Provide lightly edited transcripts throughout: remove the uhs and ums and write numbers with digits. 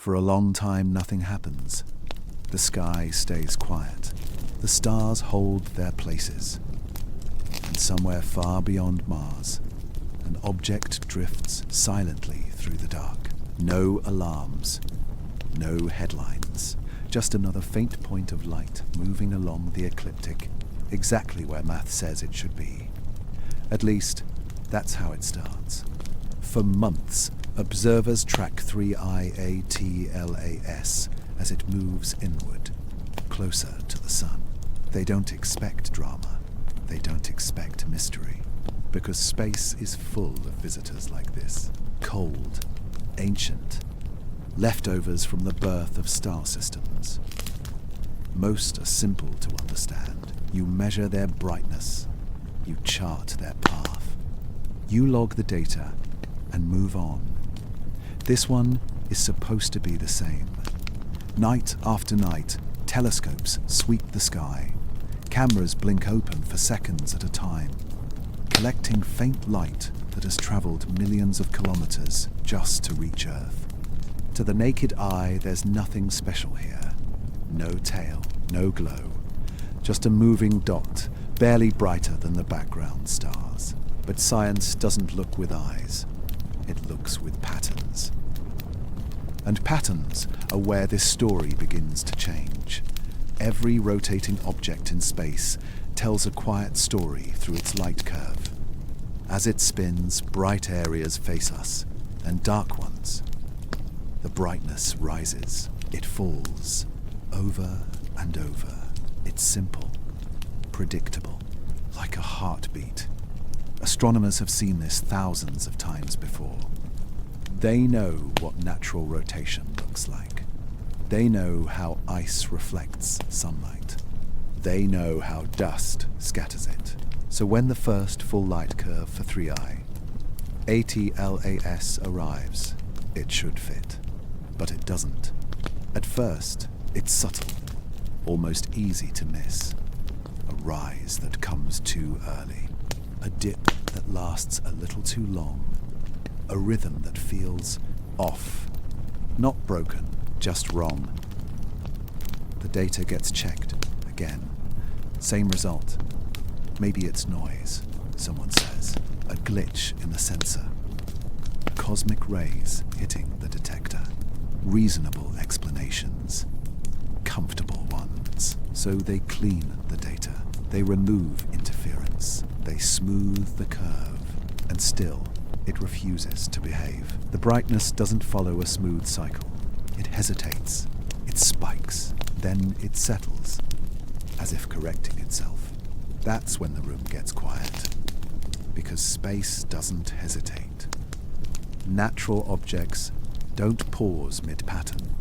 For a long time, nothing happens. The sky stays quiet. The stars hold their places. And somewhere far beyond Mars, an object drifts silently through the dark. No alarms, no headlines, just another faint point of light moving along the ecliptic, exactly where math says it should be. At least, that's how it starts. For months, observers track 3I-ATLAS as it moves inward, closer to the sun. They don't expect drama. They don't expect mystery. Because space is full of visitors like this. Cold, ancient, leftovers from the birth of star systems. Most are simple to understand. You measure their brightness. You chart their path. You log the data and move on. This one is supposed to be the same. Night after night, telescopes sweep the sky. Cameras blink open for seconds at a time, collecting faint light that has traveled millions of kilometers just to reach Earth. To the naked eye, there's nothing special here. No tail, no glow, just a moving dot, barely brighter than the background stars. But science doesn't look with eyes. It looks with patterns. And patterns are where this story begins to change. Every rotating object in space tells a quiet story through its light curve. As it spins, bright areas face us, and dark ones. The brightness rises. It falls, over and over. It's simple, predictable, like a heartbeat. Astronomers have seen this thousands of times before. They know what natural rotation looks like. They know how ice reflects sunlight. They know how dust scatters it. So when the first full light curve for 3I, ATLAS arrives, it should fit. But it doesn't. At first, it's subtle, almost easy to miss. A rise that comes too early. A dip that lasts a little too long. A rhythm that feels off. Not broken, just wrong. The data gets checked again. Same result. Maybe it's noise, someone says. A glitch in the sensor. Cosmic rays hitting the detector. Reasonable explanations. Comfortable ones. So they clean the data. They remove interference. They smooth the curve. And still, it refuses to behave. The brightness doesn't follow a smooth cycle. It hesitates. It spikes. Then it settles, as if correcting itself. That's when the room gets quiet. Because space doesn't hesitate. Natural objects don't pause mid-pattern.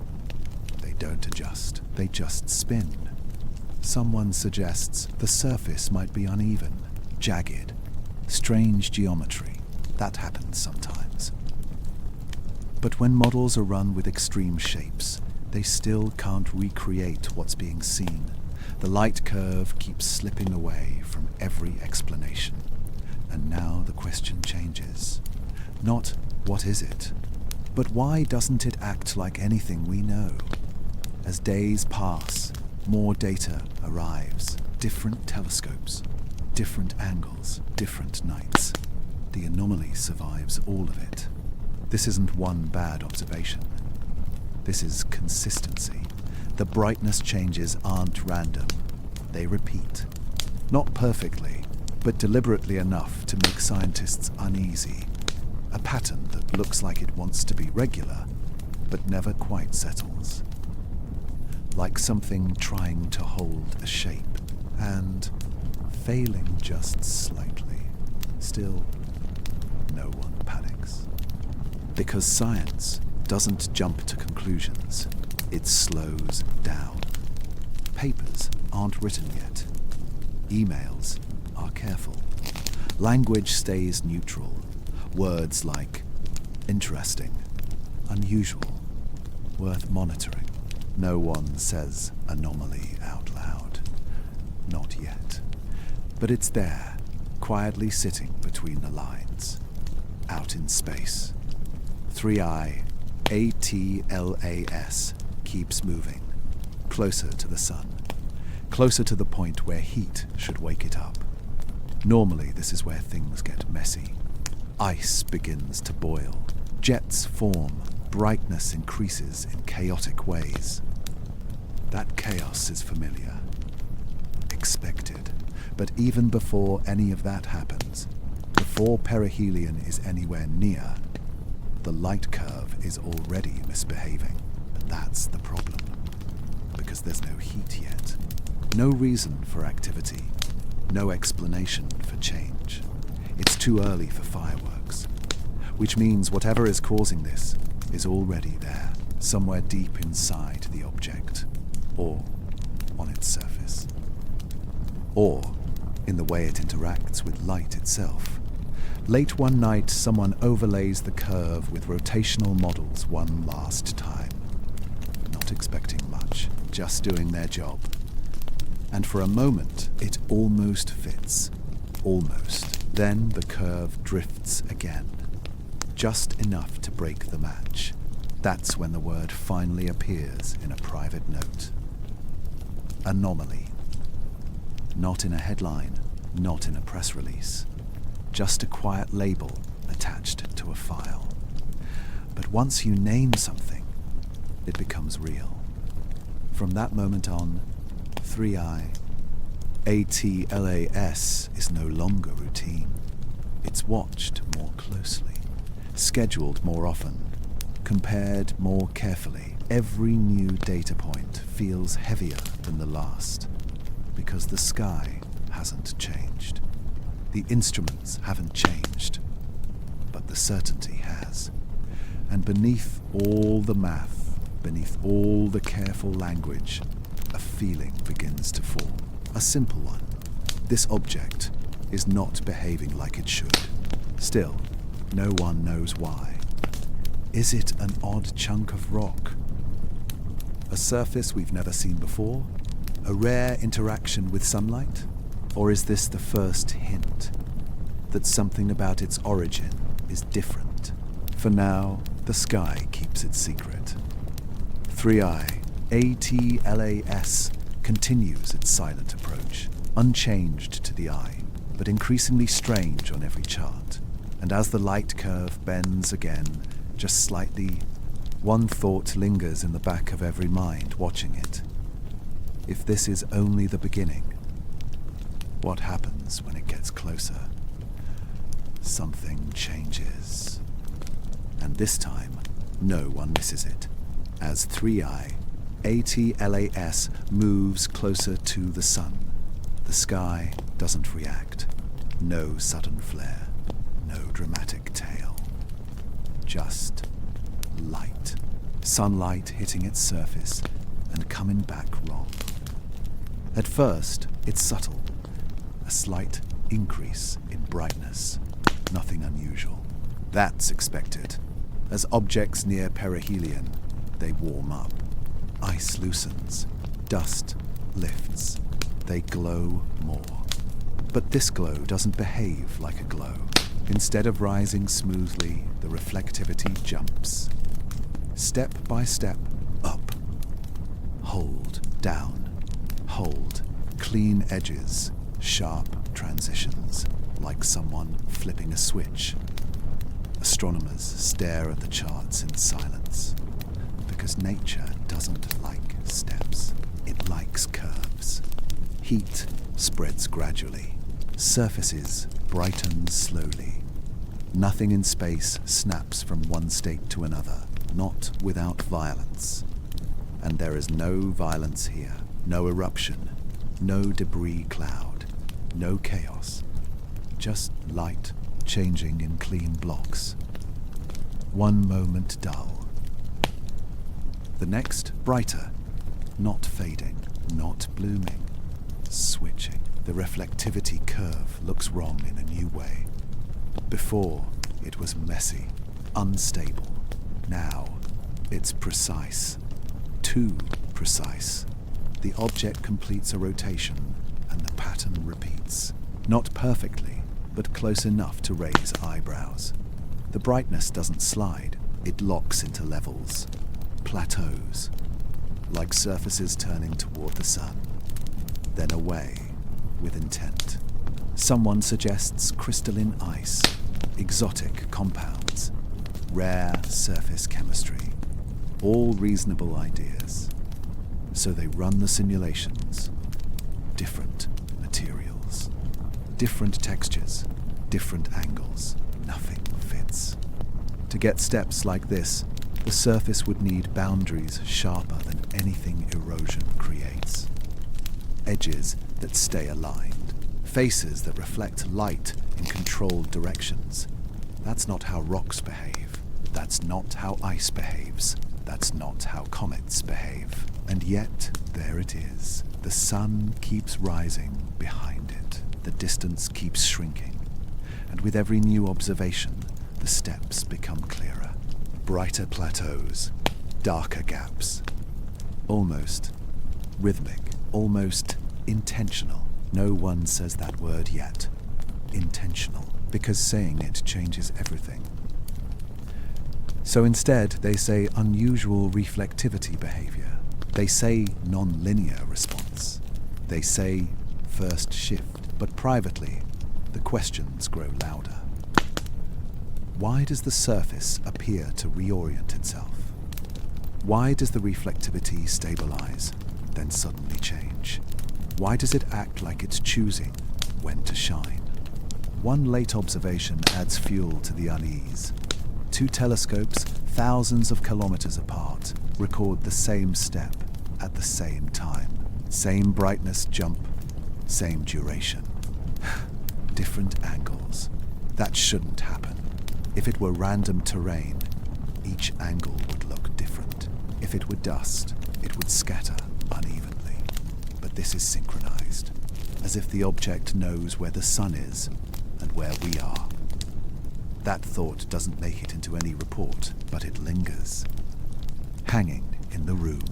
They don't adjust. They just spin. Someone suggests the surface might be uneven, jagged, strange geometry. That happens sometimes. But when models are run with extreme shapes, they still can't recreate what's being seen. The light curve keeps slipping away from every explanation. And now the question changes. Not, what is it? But why doesn't it act like anything we know? As days pass, more data arrives. Different telescopes, different angles, different nights. The anomaly survives all of it. This isn't one bad observation. This is consistency. The brightness changes aren't random. They repeat. Not perfectly, but deliberately enough to make scientists uneasy. A pattern that looks like it wants to be regular, but never quite settles. Like something trying to hold a shape, and failing just slightly. Still, no one panics. Because science doesn't jump to conclusions. It slows down. Papers aren't written yet. Emails are careful. Language stays neutral. Words like interesting, unusual, worth monitoring. No one says anomaly out loud. Not yet. But it's there, quietly sitting between the lines. Out in space. 3I, ATLAS keeps moving, closer to the sun, closer to the point where heat should wake it up. Normally, this is where things get messy. Ice begins to boil, jets form, brightness increases in chaotic ways. That chaos is familiar, expected, but even before any of that happens, before perihelion is anywhere near, the light curve is already misbehaving. That's the problem, because there's no heat yet, no reason for activity, no explanation for change. It's too early for fireworks, which means whatever is causing this is already there, somewhere deep inside the object, or on its surface, or in the way it interacts with light itself. Late one night, someone overlays the curve with rotational models one last time, not expecting much, just doing their job. And for a moment, it almost fits. Almost. Then the curve drifts again, just enough to break the match. That's when the word finally appears in a private note. Anomaly. Not in a headline, not in a press release. Just a quiet label attached to a file. But once you name something, it becomes real. From that moment on, 3i ATLAS is no longer routine. It's watched more closely, scheduled more often, compared more carefully. Every new data point feels heavier than the last, because the sky hasn't changed. The instruments haven't changed, but the certainty has. And beneath all the math, beneath all the careful language, a feeling begins to form. A simple one. This object is not behaving like it should. Still, no one knows why. Is it an odd chunk of rock? A surface we've never seen before? A rare interaction with sunlight? Or is this the first hint that something about its origin is different? For now, the sky keeps its secret. 3i ATLAS continues its silent approach, unchanged to the eye, but increasingly strange on every chart. And as the light curve bends again, just slightly, one thought lingers in the back of every mind watching it. If this is only the beginning, what happens when it gets closer? Something changes. And this time, no one misses it, as 3i ATLAS moves closer to the sun. The sky doesn't react. No sudden flare. No dramatic tail. Just light. Sunlight hitting its surface and coming back wrong. At first, it's subtle. A slight increase in brightness. Nothing unusual. That's expected. As objects near perihelion, they warm up. Ice loosens. Dust lifts. They glow more. But this glow doesn't behave like a glow. Instead of rising smoothly, the reflectivity jumps. Step by step, up. Hold, down. Hold. Clean edges. Sharp transitions. Like someone flipping a switch. Astronomers stare at the charts in silence. Because nature doesn't like steps. It likes curves. Heat spreads gradually. Surfaces brighten slowly. Nothing in space snaps from one state to another, not without violence. And there is no violence here, no eruption, no debris cloud, no chaos. Just light changing in clean blocks. One moment dull. The next brighter, not fading, not blooming, switching. The reflectivity curve looks wrong in a new way. Before, it was messy, unstable. Now, it's precise. Too precise. The object completes a rotation, and the pattern repeats. Not perfectly, but close enough to raise eyebrows. The brightness doesn't slide. It locks into levels, plateaus, like surfaces turning toward the sun, then away with intent. Someone suggests crystalline ice, exotic compounds, rare surface chemistry, all reasonable ideas. So they run the simulations. Different materials, different textures, different angles. Nothing fits. To get steps like this, the surface would need boundaries sharper than anything erosion creates. Edges that stay aligned, faces that reflect light in controlled directions. That's not how rocks behave. That's not how ice behaves. That's not how comets behave. And yet, there it is. The sun keeps rising behind it. The distance keeps shrinking. And with every new observation, the steps become clearer. Brighter plateaus, darker gaps. Almost rhythmic, almost intentional. No one says that word yet. Intentional. Because saying it changes everything. So instead, they say unusual reflectivity behavior. They say non-linear response. They say first shift. But privately, the questions grow louder. Why does the surface appear to reorient itself? Why does the reflectivity stabilize, then suddenly change? Why does it act like it's choosing when to shine? One late observation adds fuel to the unease. Two telescopes, thousands of kilometers apart, record the same step at the same time. Same brightness jump, same duration. Different angles. That shouldn't happen. If it were random terrain, each angle would look different. If it were dust, it would scatter unevenly. But this is synchronized, as if the object knows where the sun is and where we are. That thought doesn't make it into any report, but it lingers. Hanging in the room,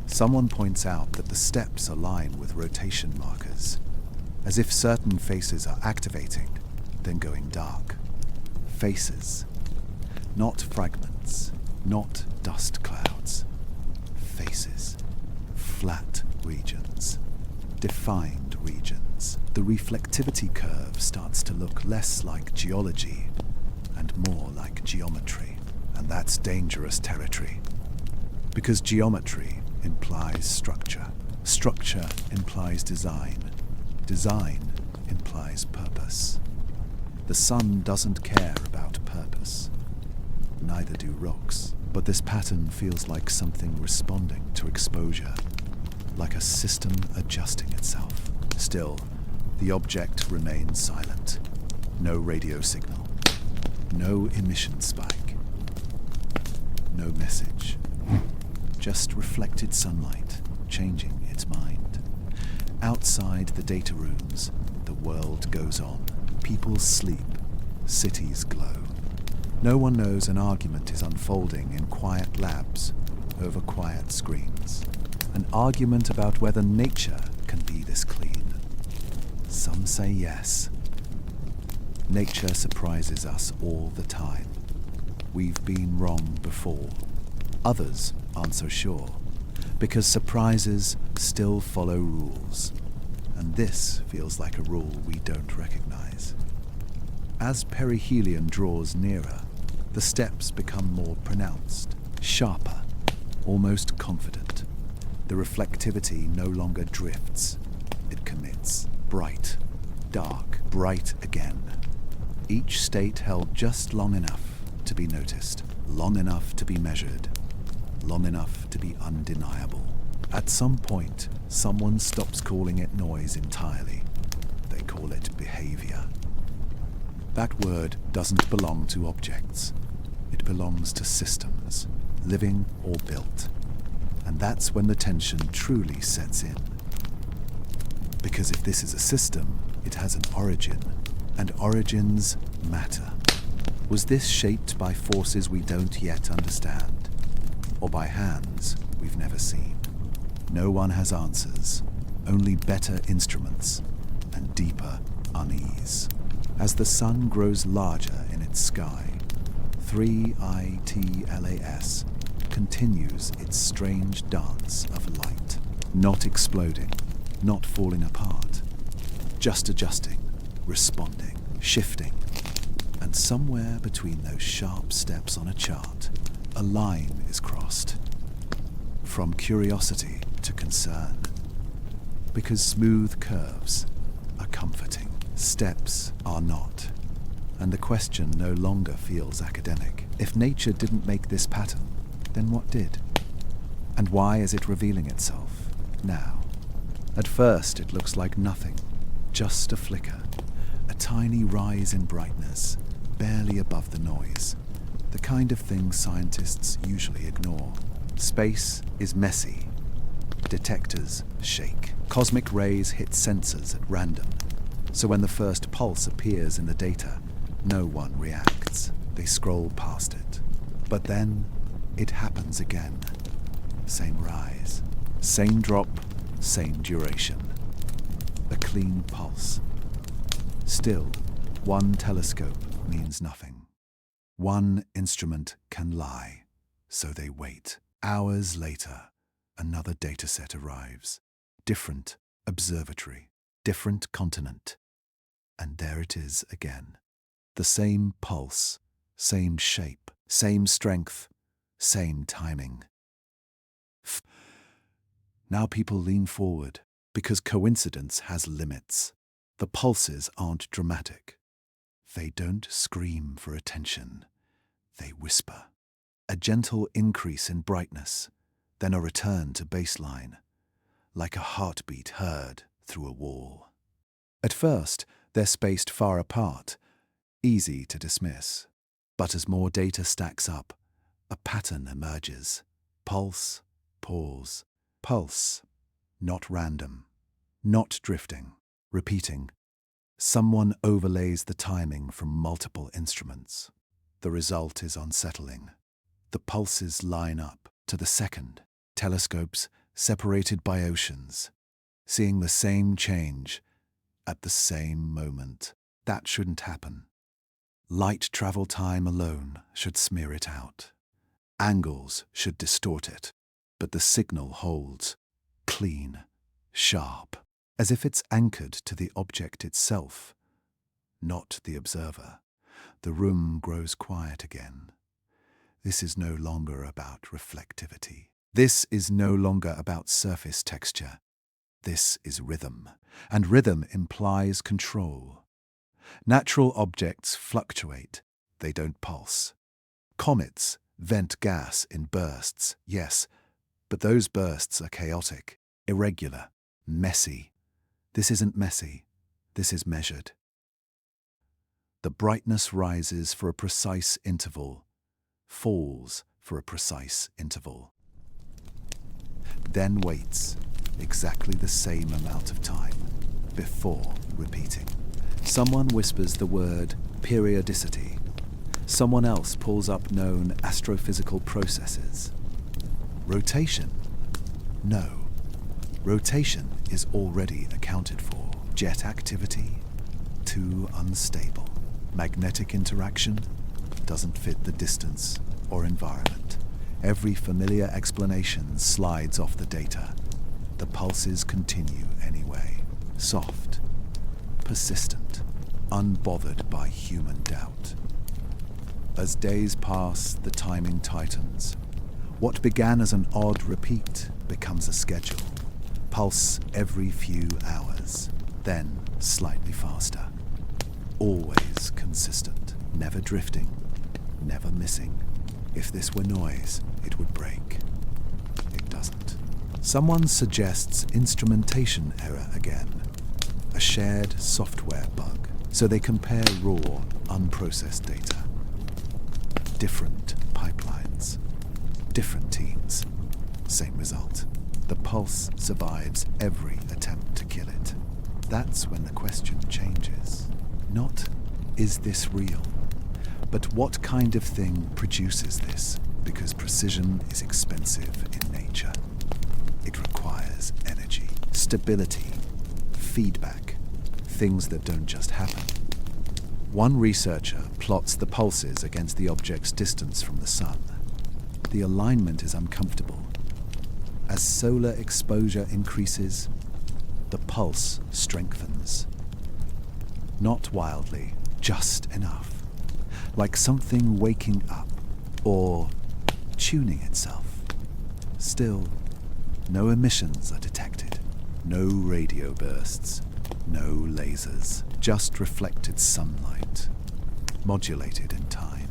someone points out that the steps align with rotation markers, as if certain faces are activating, then going dark. Faces, not fragments, not dust clouds. Faces, flat regions, defined regions. The reflectivity curve starts to look less like geology and more like geometry. And that's dangerous territory. Because geometry implies structure. Structure implies design. Design implies purpose. The sun doesn't care about purpose. Neither do rocks. But this pattern feels like something responding to exposure, like a system adjusting itself. Still, the object remains silent. No radio signal. No emission spike. No message. Just reflected sunlight, changing its mind. Outside the data rooms, the world goes on. People sleep. Cities glow. No one knows an argument is unfolding in quiet labs over quiet screens. An argument about whether nature can be this clean. Some say yes. Nature surprises us all the time. We've been wrong before. Others aren't so sure, because surprises still follow rules. And this feels like a rule we don't recognize. As perihelion draws nearer, the steps become more pronounced, sharper, almost confident. The reflectivity no longer drifts, it commits. Bright, dark, bright again. Each state held just long enough to be noticed, long enough to be measured, long enough to be undeniable. At some point, someone stops calling it noise entirely. They call it behavior. That word doesn't belong to objects. It belongs to systems, living or built. And that's when the tension truly sets in. Because if this is a system, it has an origin, and origins matter. Was this shaped by forces we don't yet understand, or by hands we've never seen? No one has answers, only better instruments and deeper unease. As the sun grows larger in its sky, 3ITLAS continues its strange dance of light, not exploding, not falling apart, just adjusting, responding, shifting. And somewhere between those sharp steps on a chart, a line is crossed. From curiosity to concern. Because smooth curves are comforting, steps are not. And the question no longer feels academic. If nature didn't make this pattern, then what did? And why is it revealing itself now? At first it looks like nothing, just a flicker, a tiny rise in brightness, barely above the noise, the kind of thing scientists usually ignore. Space is messy. Detectors shake. Cosmic rays hit sensors at random. So when the first pulse appears in the data, no one reacts. They scroll past it. But then it happens again. Same rise, same drop, same duration. A clean pulse. Still, one telescope means nothing. One instrument can lie, so they wait. Hours later, another dataset arrives. Different observatory, different continent. And there it is again. The same pulse, same shape, same strength, same timing. Now people lean forward, because coincidence has limits. The pulses aren't dramatic. They don't scream for attention. They whisper. A gentle increase in brightness, then a return to baseline, like a heartbeat heard through a wall. At first, they're spaced far apart, easy to dismiss. But as more data stacks up, a pattern emerges. Pulse, pause, pulse. Not random, not drifting, repeating. Someone overlays the timing from multiple instruments. The result is unsettling. The pulses line up to the second. Telescopes separated by oceans, seeing the same change at the same moment. That shouldn't happen. Light travel time alone should smear it out. Angles should distort it, but the signal holds, clean, sharp, as if it's anchored to the object itself, not the observer. The room grows quiet again. This is no longer about reflectivity. This is no longer about surface texture. This is rhythm, and rhythm implies control. Natural objects fluctuate, they don't pulse. Comets vent gas in bursts, yes, but those bursts are chaotic, irregular, messy. This isn't messy, this is measured. The brightness rises for a precise interval, falls for a precise interval. Then waits exactly the same amount of time before repeating. Someone whispers the word periodicity. Someone else pulls up known astrophysical processes. Rotation? No. Rotation is already accounted for. Jet activity? Too unstable. Magnetic interaction? Doesn't fit the distance or environment. Every familiar explanation slides off the data. The pulses continue anyway. Soft, persistent, unbothered by human doubt. As days pass, the timing tightens. What began as an odd repeat becomes a schedule. Pulse every few hours, then slightly faster. Always consistent, never drifting, never missing. If this were noise, it would break. It doesn't. Someone suggests instrumentation error again. A shared software bug. So they compare raw, unprocessed data. Different pipelines. Different teams. Same result. The pulse survives every attempt to kill it. That's when the question changes. Not, is this real? But what kind of thing produces this? Because precision is expensive in nature. It requires energy, stability, feedback, things that don't just happen. One researcher plots the pulses against the object's distance from the sun. The alignment is uncomfortable. As solar exposure increases, the pulse strengthens. Not wildly, just enough. Like something waking up or tuning itself. Still, no emissions are detected. No radio bursts. No lasers. Just reflected sunlight, modulated in time,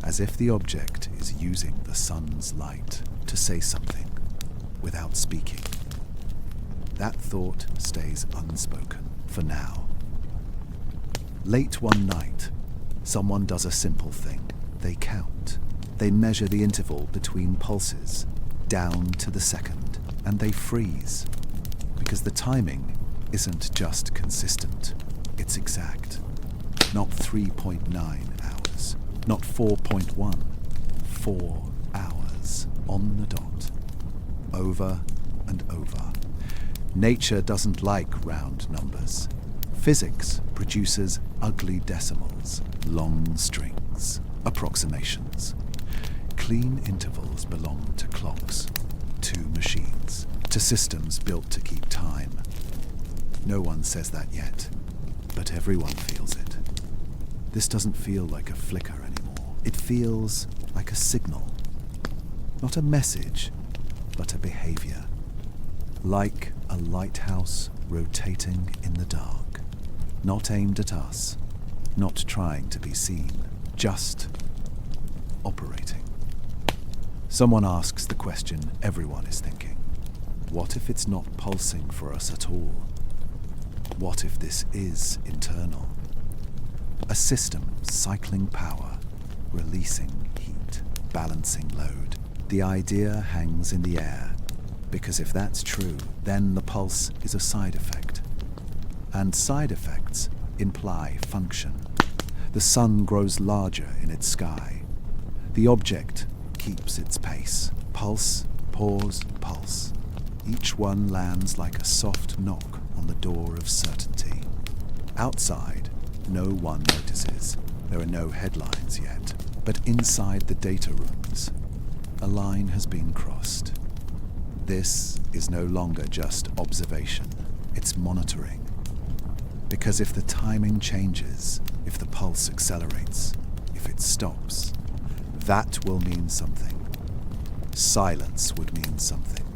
as if the object is using the sun's light to say something without speaking. That thought stays unspoken for now. Late one night, someone does a simple thing. They count. They measure the interval between pulses, down to the second, and they freeze. Because the timing isn't just consistent, it's exact. Not 3.9 hours, not 4.1, 4 hours on the dot. Over and over. Nature doesn't like round numbers. Physics produces ugly decimals, long strings, approximations. Clean intervals belong to clocks, to machines, to systems built to keep time. No one says that yet, but everyone feels it. This doesn't feel like a flicker anymore. It feels like a signal. Not a message, but a behavior. Like a lighthouse rotating in the dark. Not aimed at us, not trying to be seen, just operating. Someone asks the question everyone is thinking. What if it's not pulsing for us at all? What if this is internal? A system cycling power, releasing heat, balancing load. The idea hangs in the air, because if that's true, then the pulse is a side effect. And side effects imply function. The sun grows larger in its sky. The object keeps its pace. Pulse, pause, pulse. Each one lands like a soft knock on the door of certainty. Outside, no one notices. There are no headlines yet. But inside the data rooms, a line has been crossed. This is no longer just observation. It's monitoring. Because if the timing changes, if the pulse accelerates, if it stops, that will mean something. Silence would mean something.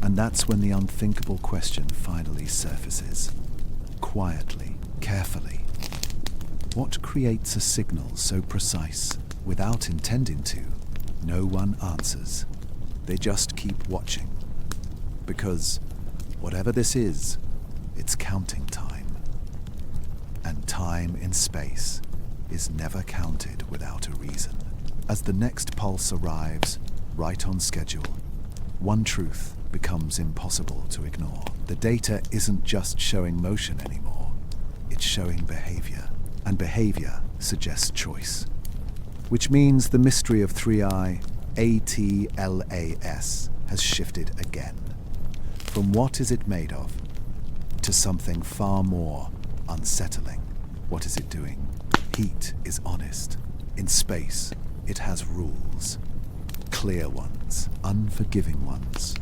And that's when the unthinkable question finally surfaces. Quietly, carefully. What creates a signal so precise, without intending to? No one answers. They just keep watching. Because whatever this is, it's counting time. And time in space is never counted without a reason. As the next pulse arrives, right on schedule, one truth becomes impossible to ignore. The data isn't just showing motion anymore. It's showing behavior. And behavior suggests choice. Which means the mystery of 3i ATLAS has shifted again. From what is it made of to something far more unsettling. What is it doing? Heat is honest. In space, it has rules. Clear ones, unforgiving ones.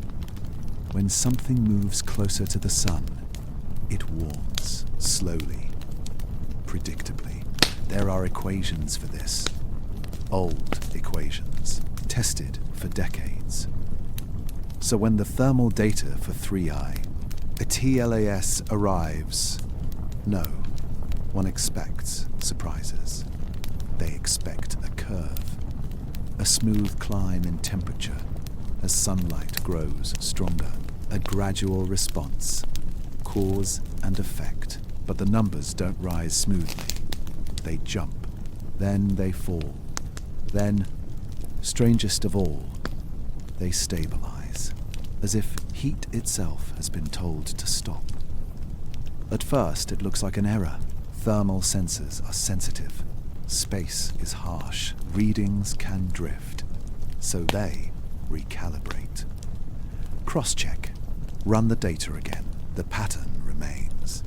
When something moves closer to the sun, it warms, slowly, predictably. There are equations for this. Old equations, tested for decades. So when the thermal data for 3i, a TLAS arrives, no, one expects surprises. They expect a curve, a smooth climb in temperature as sunlight grows stronger, a gradual response, cause and effect. But the numbers don't rise smoothly. They jump, then they fall. Then, strangest of all, they stabilize, as if heat itself has been told to stop. At first, it looks like an error. Thermal sensors are sensitive. Space is harsh. Readings can drift. So they recalibrate. Cross-check. Run the data again. The pattern remains.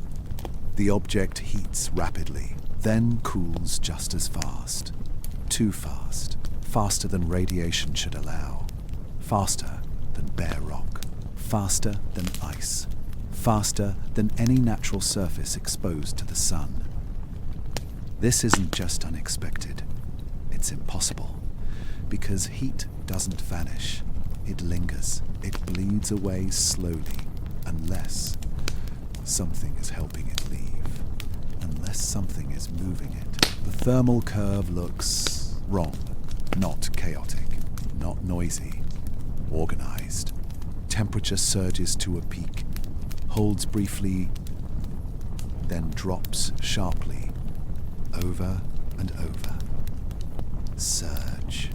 The object heats rapidly, then cools just as fast. Too fast. Faster than radiation should allow. Faster than bare rock. Faster than ice. Faster than any natural surface exposed to the sun. This isn't just unexpected. It's impossible. Because heat doesn't vanish. It lingers. It bleeds away slowly. Unless something is helping it leave. Unless something is moving it. The thermal curve looks wrong. Not chaotic. Not noisy. Organized. Temperature surges to a peak. Holds briefly. Then drops sharply. Over and over. Surge.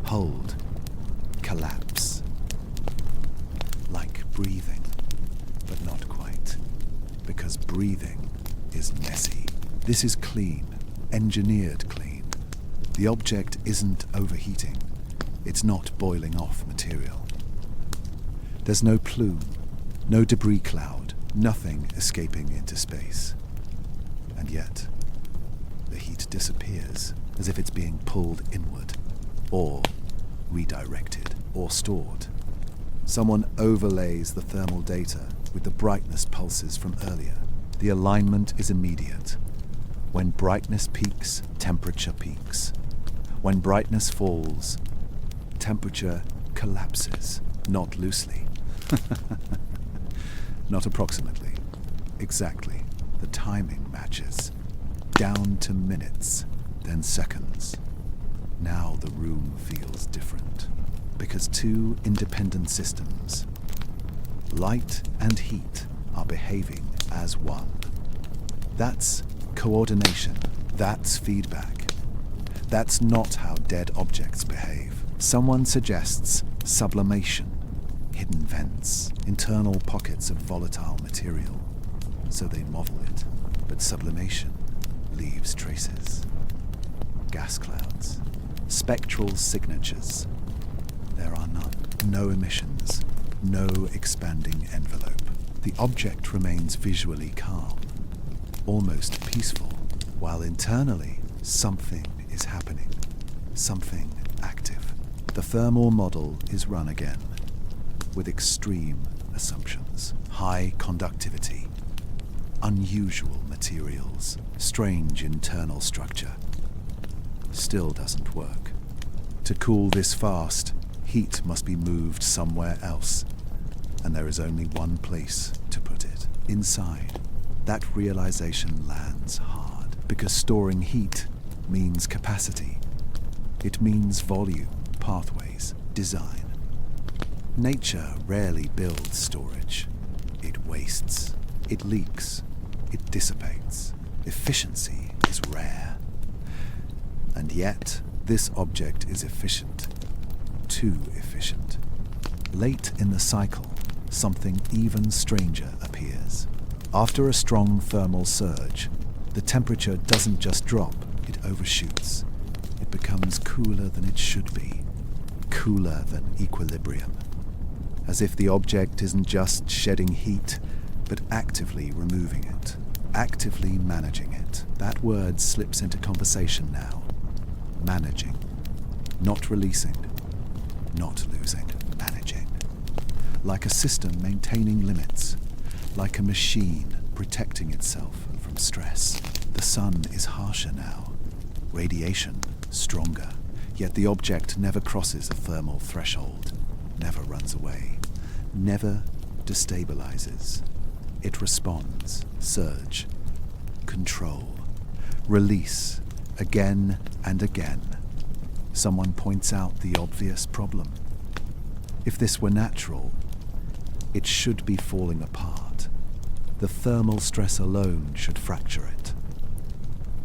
Hold. Collapse. Like breathing, but not quite. Because breathing is messy. This is clean, engineered clean. The object isn't overheating. It's not boiling off material. There's no plume, no debris cloud, nothing escaping into space. And yet, the heat disappears as if it's being pulled inward, or redirected, or stored. Someone overlays the thermal data with the brightness pulses from earlier. The alignment is immediate. When brightness peaks, temperature peaks. When brightness falls, temperature collapses, not loosely. Not approximately. Exactly. The timing matches. Down to minutes, then seconds. Now the room feels different. Because two independent systems, light and heat, are behaving as one. That's coordination. That's feedback. That's not how dead objects behave. Someone suggests sublimation, hidden vents, internal pockets of volatile material. So they model it. But sublimation leaves traces. Gas clouds. Spectral signatures. There are none. No emissions. No expanding envelope. The object remains visually calm, almost peaceful, while internally something is happening. Something active. The thermal model is run again, with extreme assumptions. High conductivity, unusual materials, strange internal structure. Still doesn't work. To cool this fast, heat must be moved somewhere else, and there is only one place to put it. Inside. That realization lands hard, because storing heat means capacity. It means volume, pathways, design. Nature rarely builds storage. It wastes. It leaks. It dissipates. Efficiency is rare. And yet, this object is efficient. Too efficient. Late in the cycle, something even stranger appears. After a strong thermal surge, the temperature doesn't just drop, it overshoots. It becomes cooler than it should be. Cooler than equilibrium. As if the object isn't just shedding heat, but actively removing it. Actively managing it. That word slips into conversation now. Managing. Not releasing. Not losing. Managing. Like a system maintaining limits. Like a machine protecting itself from stress. The sun is harsher now. Radiation stronger. Yet the object never crosses a thermal threshold. Never runs away. Never destabilizes. It responds. Surge. Control. Release. Again and again. Someone points out the obvious problem. If this were natural, it should be falling apart. The thermal stress alone should fracture it.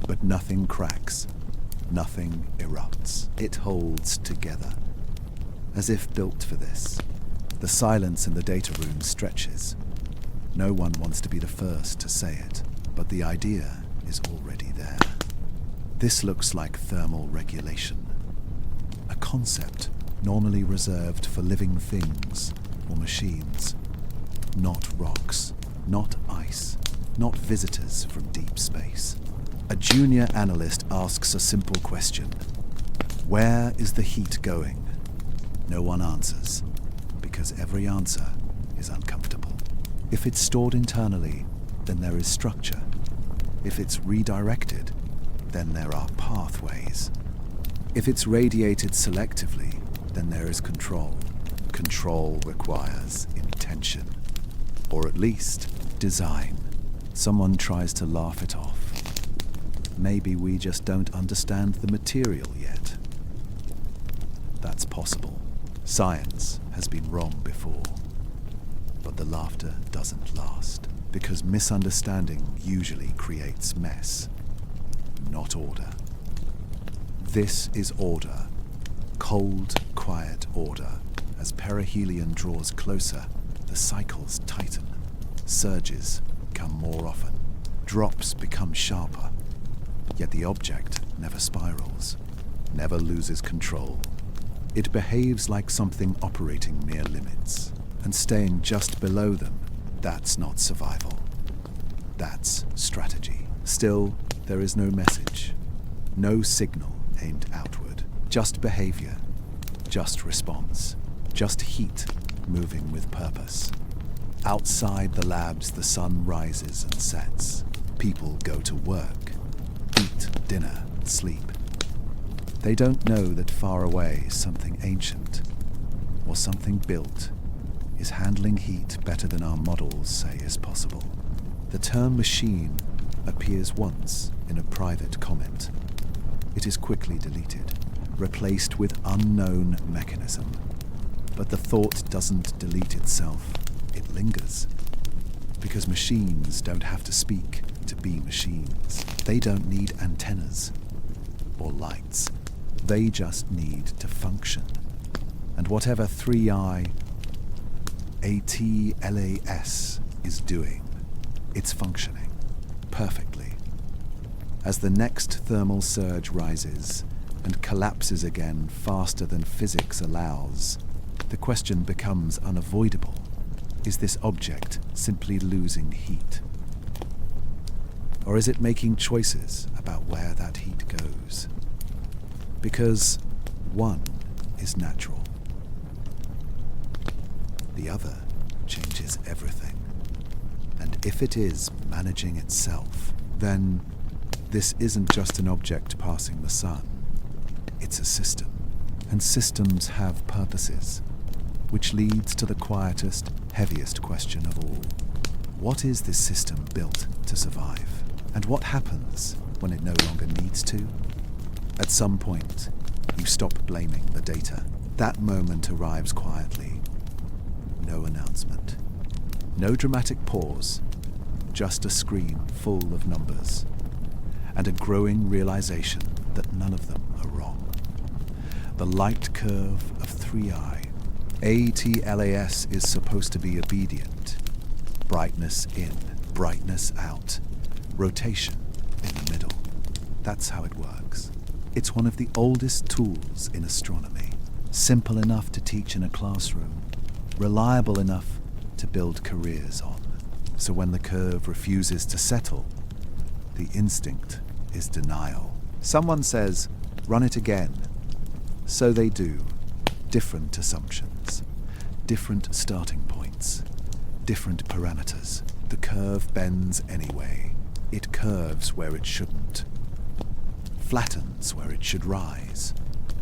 But nothing cracks. Nothing erupts. It holds together. As if built for this. The silence in the data room stretches. No one wants to be the first to say it, but the idea is already there. This looks like thermal regulation. A concept normally reserved for living things or machines. Not rocks, not ice, not visitors from deep space. A junior analyst asks a simple question. Where is the heat going? No one answers, because every answer is uncomfortable. If it's stored internally, then there is structure. If it's redirected, then there are pathways. If it's radiated selectively, then there is control. Control requires intention, or at least design. Someone tries to laugh it off. Maybe we just don't understand the material yet. That's possible. Science has been wrong before. But the laughter doesn't last, because misunderstanding usually creates mess, not order. This is order. Cold, quiet order. As perihelion draws closer, the cycles tighten. Surges come more often. Drops become sharper. Yet the object never spirals, never loses control. It behaves like something operating near limits, and staying just below them, that's not survival. That's strategy. Still, there is no message, no signal aimed outward, just behavior, just response, just heat moving with purpose. Outside the labs, the sun rises and sets. People go to work, eat dinner, sleep. They don't know that far away something ancient or something built is handling heat better than our models say is possible. The term machine appears once in a private comment. It is quickly deleted, replaced with unknown mechanism. But the thought doesn't delete itself, it lingers. Because machines don't have to speak to be machines. They don't need antennas or lights. They just need to function. And whatever 3i ATLAS is doing, it's functioning perfectly. As the next thermal surge rises and collapses again faster than physics allows, the question becomes unavoidable. Is this object simply losing heat? Or is it making choices about where that heat goes? Because one is natural. The other changes everything. And if it is managing itself, then this isn't just an object passing the sun. It's a system. And systems have purposes, which leads to the quietest, heaviest question of all. What is this system built to survive? And what happens when it no longer needs to? At some point, you stop blaming the data. That moment arrives quietly. No announcement. No dramatic pause. Just a screen full of numbers. And a growing realization that none of them are wrong. The light curve of 3i. ATLAS is supposed to be obedient. Brightness in, brightness out. Rotation in the middle. That's how it works. It's one of the oldest tools in astronomy. Simple enough to teach in a classroom. Reliable enough to build careers on. So when the curve refuses to settle, the instinct is denial. Someone says, run it again. So they do. Different assumptions. Different starting points. Different parameters. The curve bends anyway. It curves where it shouldn't. Flattens where it should rise.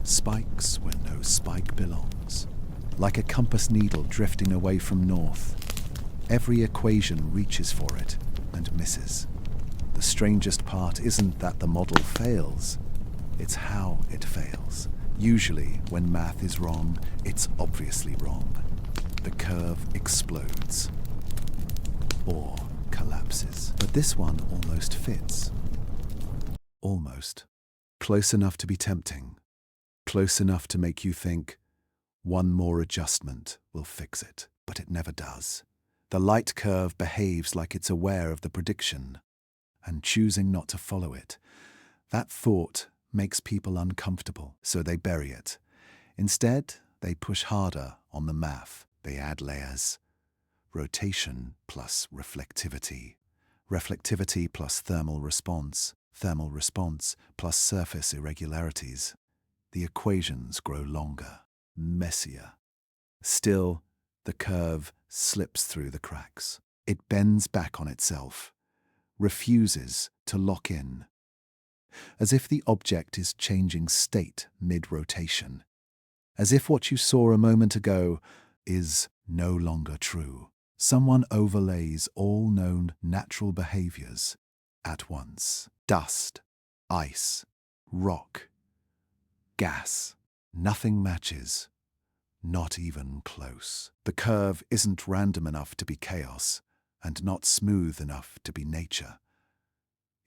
Spikes where no spike belongs. Like a compass needle drifting away from north. Every equation reaches for it and misses. The strangest part isn't that the model fails, it's how it fails. Usually, when math is wrong, it's obviously wrong. The curve explodes. Or collapses. But this one almost fits. Almost. Close enough to be tempting. Close enough to make you think, one more adjustment will fix it. But it never does. The light curve behaves like it's aware of the prediction, and choosing not to follow it. That thought makes people uncomfortable, so they bury it. Instead, they push harder on the math. They add layers. Rotation plus reflectivity. Reflectivity plus thermal response plus surface irregularities. The equations grow longer, messier. Still, the curve slips through the cracks. It bends back on itself, refuses to lock in, as if the object is changing state mid-rotation, as if what you saw a moment ago is no longer true. Someone overlays all known natural behaviors at once. Dust, ice, rock, gas. Nothing matches, not even close. The curve isn't random enough to be chaos, and not smooth enough to be nature.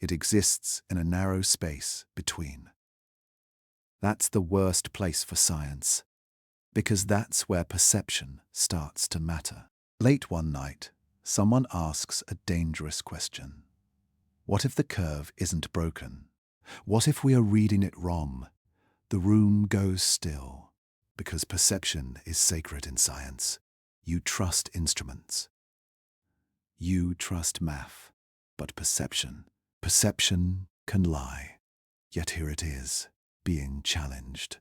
It exists in a narrow space between. That's the worst place for science, because that's where perception starts to matter. Late one night, someone asks a dangerous question. What if the curve isn't broken? What if we are reading it wrong? The room goes still, because perception is sacred in science. You trust instruments. You trust math, but perception can lie. Yet here it is, being challenged.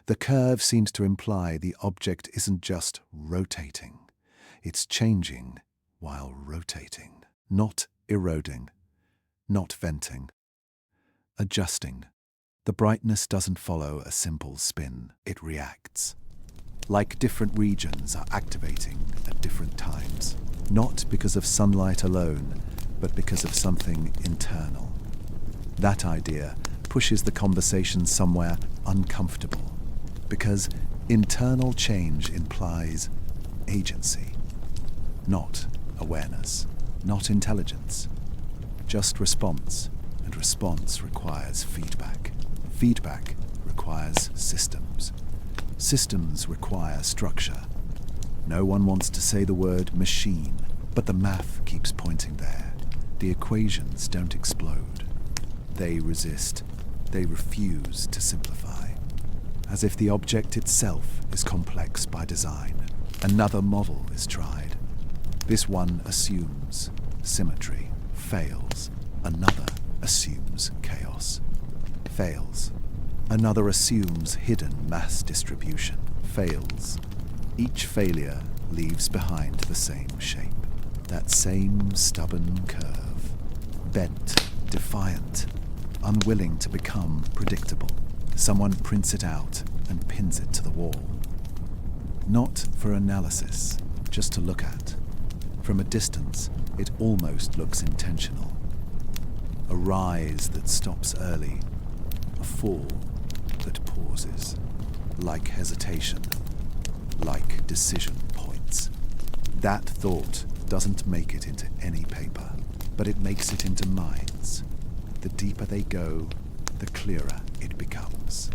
The curve seems to imply the object isn't just rotating. It's changing while rotating, not eroding, not venting, adjusting. The brightness doesn't follow a simple spin, it reacts. Like different regions are activating at different times, not because of sunlight alone, but because of something internal. That idea pushes the conversation somewhere uncomfortable, because internal change implies agency. Not awareness, not intelligence, just response, and response requires feedback. Feedback requires systems. Systems require structure. No one wants to say the word machine, but the math keeps pointing there. The equations don't explode. They resist. They refuse to simplify, as if the object itself is complex by design. Another model is tried. This one assumes symmetry, fails. Another assumes chaos, fails. Another assumes hidden mass distribution, fails. Each failure leaves behind the same shape, that same stubborn curve, bent, defiant, unwilling to become predictable. Someone prints it out and pins it to the wall. Not for analysis, just to look at. From a distance, it almost looks intentional. A rise that stops early, a fall that pauses, like hesitation, like decision points. That thought doesn't make it into any paper, but it makes it into minds. The deeper they go, the clearer it becomes.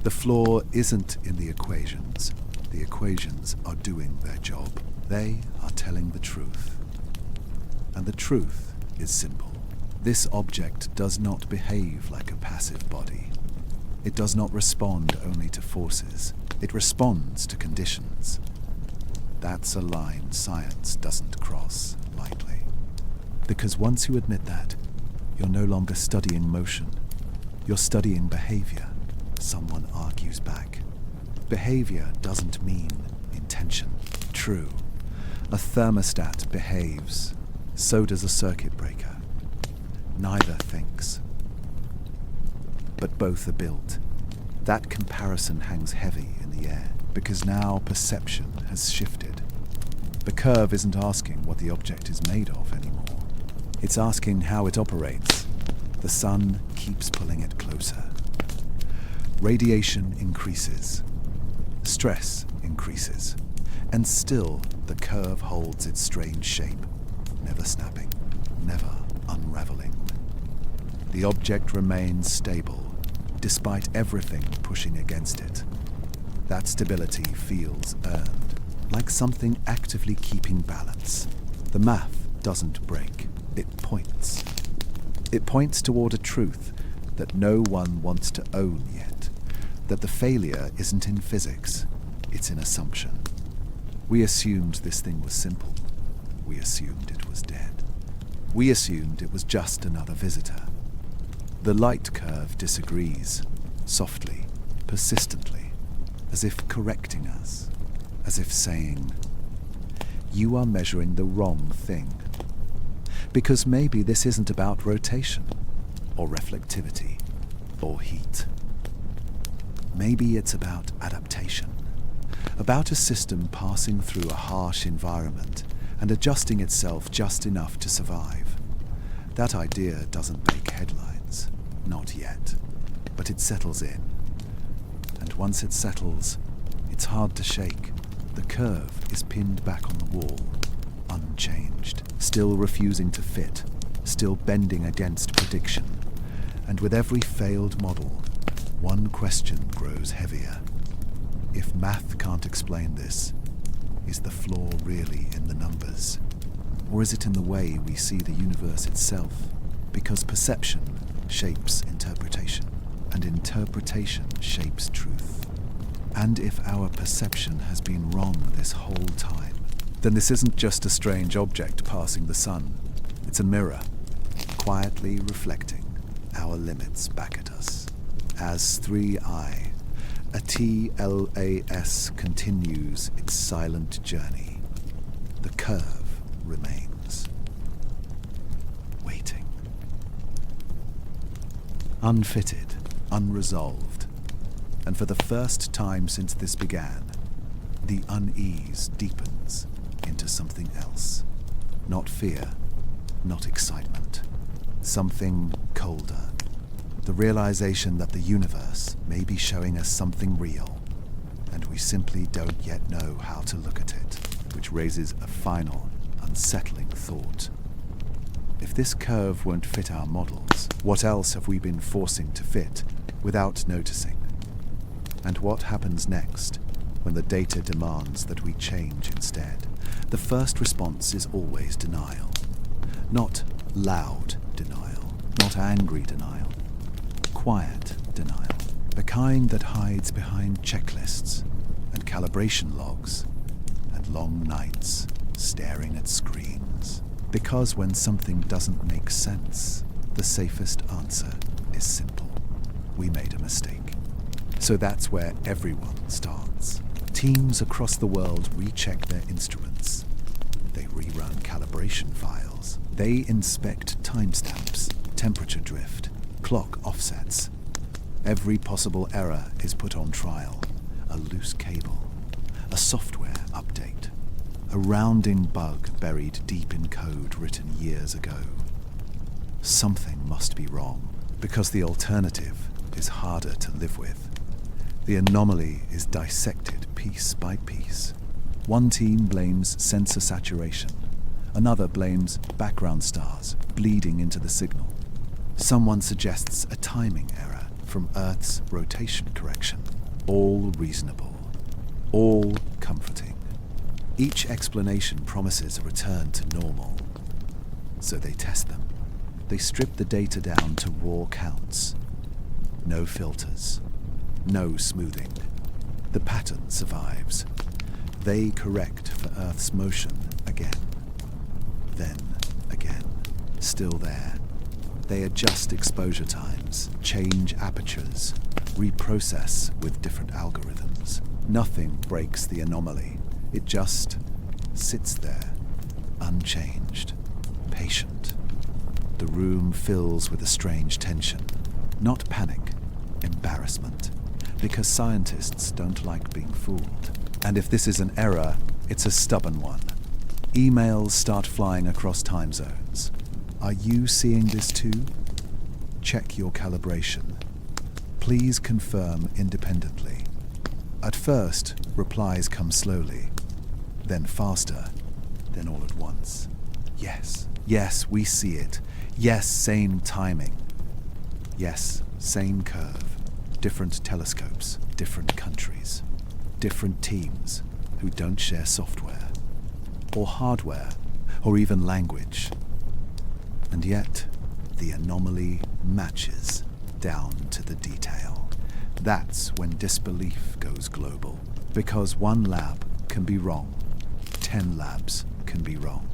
The flaw isn't in the equations. The equations are doing their job. They are telling the truth. And the truth is simple. This object does not behave like a passive body. It does not respond only to forces. It responds to conditions. That's a line science doesn't cross lightly. Because once you admit that, you're no longer studying motion. You're studying behavior. Someone argues back. Behavior doesn't mean intention. True. A thermostat behaves. So does a circuit breaker. Neither thinks. But both are built. That comparison hangs heavy in the air, because now perception has shifted. The curve isn't asking what the object is made of anymore. It's asking how it operates. The sun keeps pulling it closer. Radiation increases. Stress increases. And still, the curve holds its strange shape, never snapping, never unraveling. The object remains stable, despite everything pushing against it. That stability feels earned, like something actively keeping balance. The math doesn't break, it points. It points toward a truth that no one wants to own yet, that the failure isn't in physics, it's in assumption. We assumed this thing was simple. We assumed it was dead. We assumed it was just another visitor. The light curve disagrees, softly, persistently, as if correcting us, as if saying, "You are measuring the wrong thing." Because maybe this isn't about rotation, or reflectivity, or heat. Maybe it's about adaptation, about a system passing through a harsh environment and adjusting itself just enough to survive. That idea doesn't make headlines, not yet, but it settles in. And once it settles, it's hard to shake. The curve is pinned back on the wall, unchanged, still refusing to fit, still bending against prediction. And with every failed model, one question grows heavier. If math can't explain this, is the flaw really in the numbers? Or is it in the way we see the universe itself? Because perception shapes interpretation, and interpretation shapes truth. And if our perception has been wrong this whole time, then this isn't just a strange object passing the sun. It's a mirror, quietly reflecting our limits back at us. As 3I, a TLAS continues its silent journey, the curve remains, waiting. Unfitted, unresolved, and for the first time since this began, the unease deepens into something else. Not fear, not excitement, something colder. The realization that the universe may be showing us something real, and we simply don't yet know how to look at it, which raises a final, unsettling thought. If this curve won't fit our models, what else have we been forcing to fit without noticing? And what happens next when the data demands that we change instead? The first response is always denial. Not loud denial, not angry denial. Quiet denial, the kind that hides behind checklists and calibration logs and long nights staring at screens. Because when something doesn't make sense, the safest answer is simple. We made a mistake. So that's where everyone starts. Teams across the world recheck their instruments. They rerun calibration files. They inspect timestamps, temperature drift, clock offsets. Every possible error is put on trial. A loose cable, a software update, a rounding bug buried deep in code written years ago. Something must be wrong, because the alternative is harder to live with. The anomaly is dissected piece by piece. One team blames sensor saturation. Another blames background stars bleeding into the signal. Someone suggests a timing error from Earth's rotation correction. All reasonable, all comforting. Each explanation promises a return to normal. So they test them. They strip the data down to raw counts. No filters, no smoothing. The pattern survives. They correct for Earth's motion again. Then again. Still there. They adjust exposure times, change apertures, reprocess with different algorithms. Nothing breaks the anomaly. It just sits there, unchanged, patient. The room fills with a strange tension. Not panic, embarrassment. Because scientists don't like being fooled. And if this is an error, it's a stubborn one. Emails start flying across time zones. Are you seeing this too? Check your calibration. Please confirm independently. At first, replies come slowly, then faster, then all at once. Yes, we see it. Yes, same timing. Yes, same curve. Different telescopes, different countries, different teams who don't share software, or hardware, or even language. And yet, the anomaly matches down to the detail. That's when disbelief goes global. Because one lab can be wrong, 10 labs can be wrong.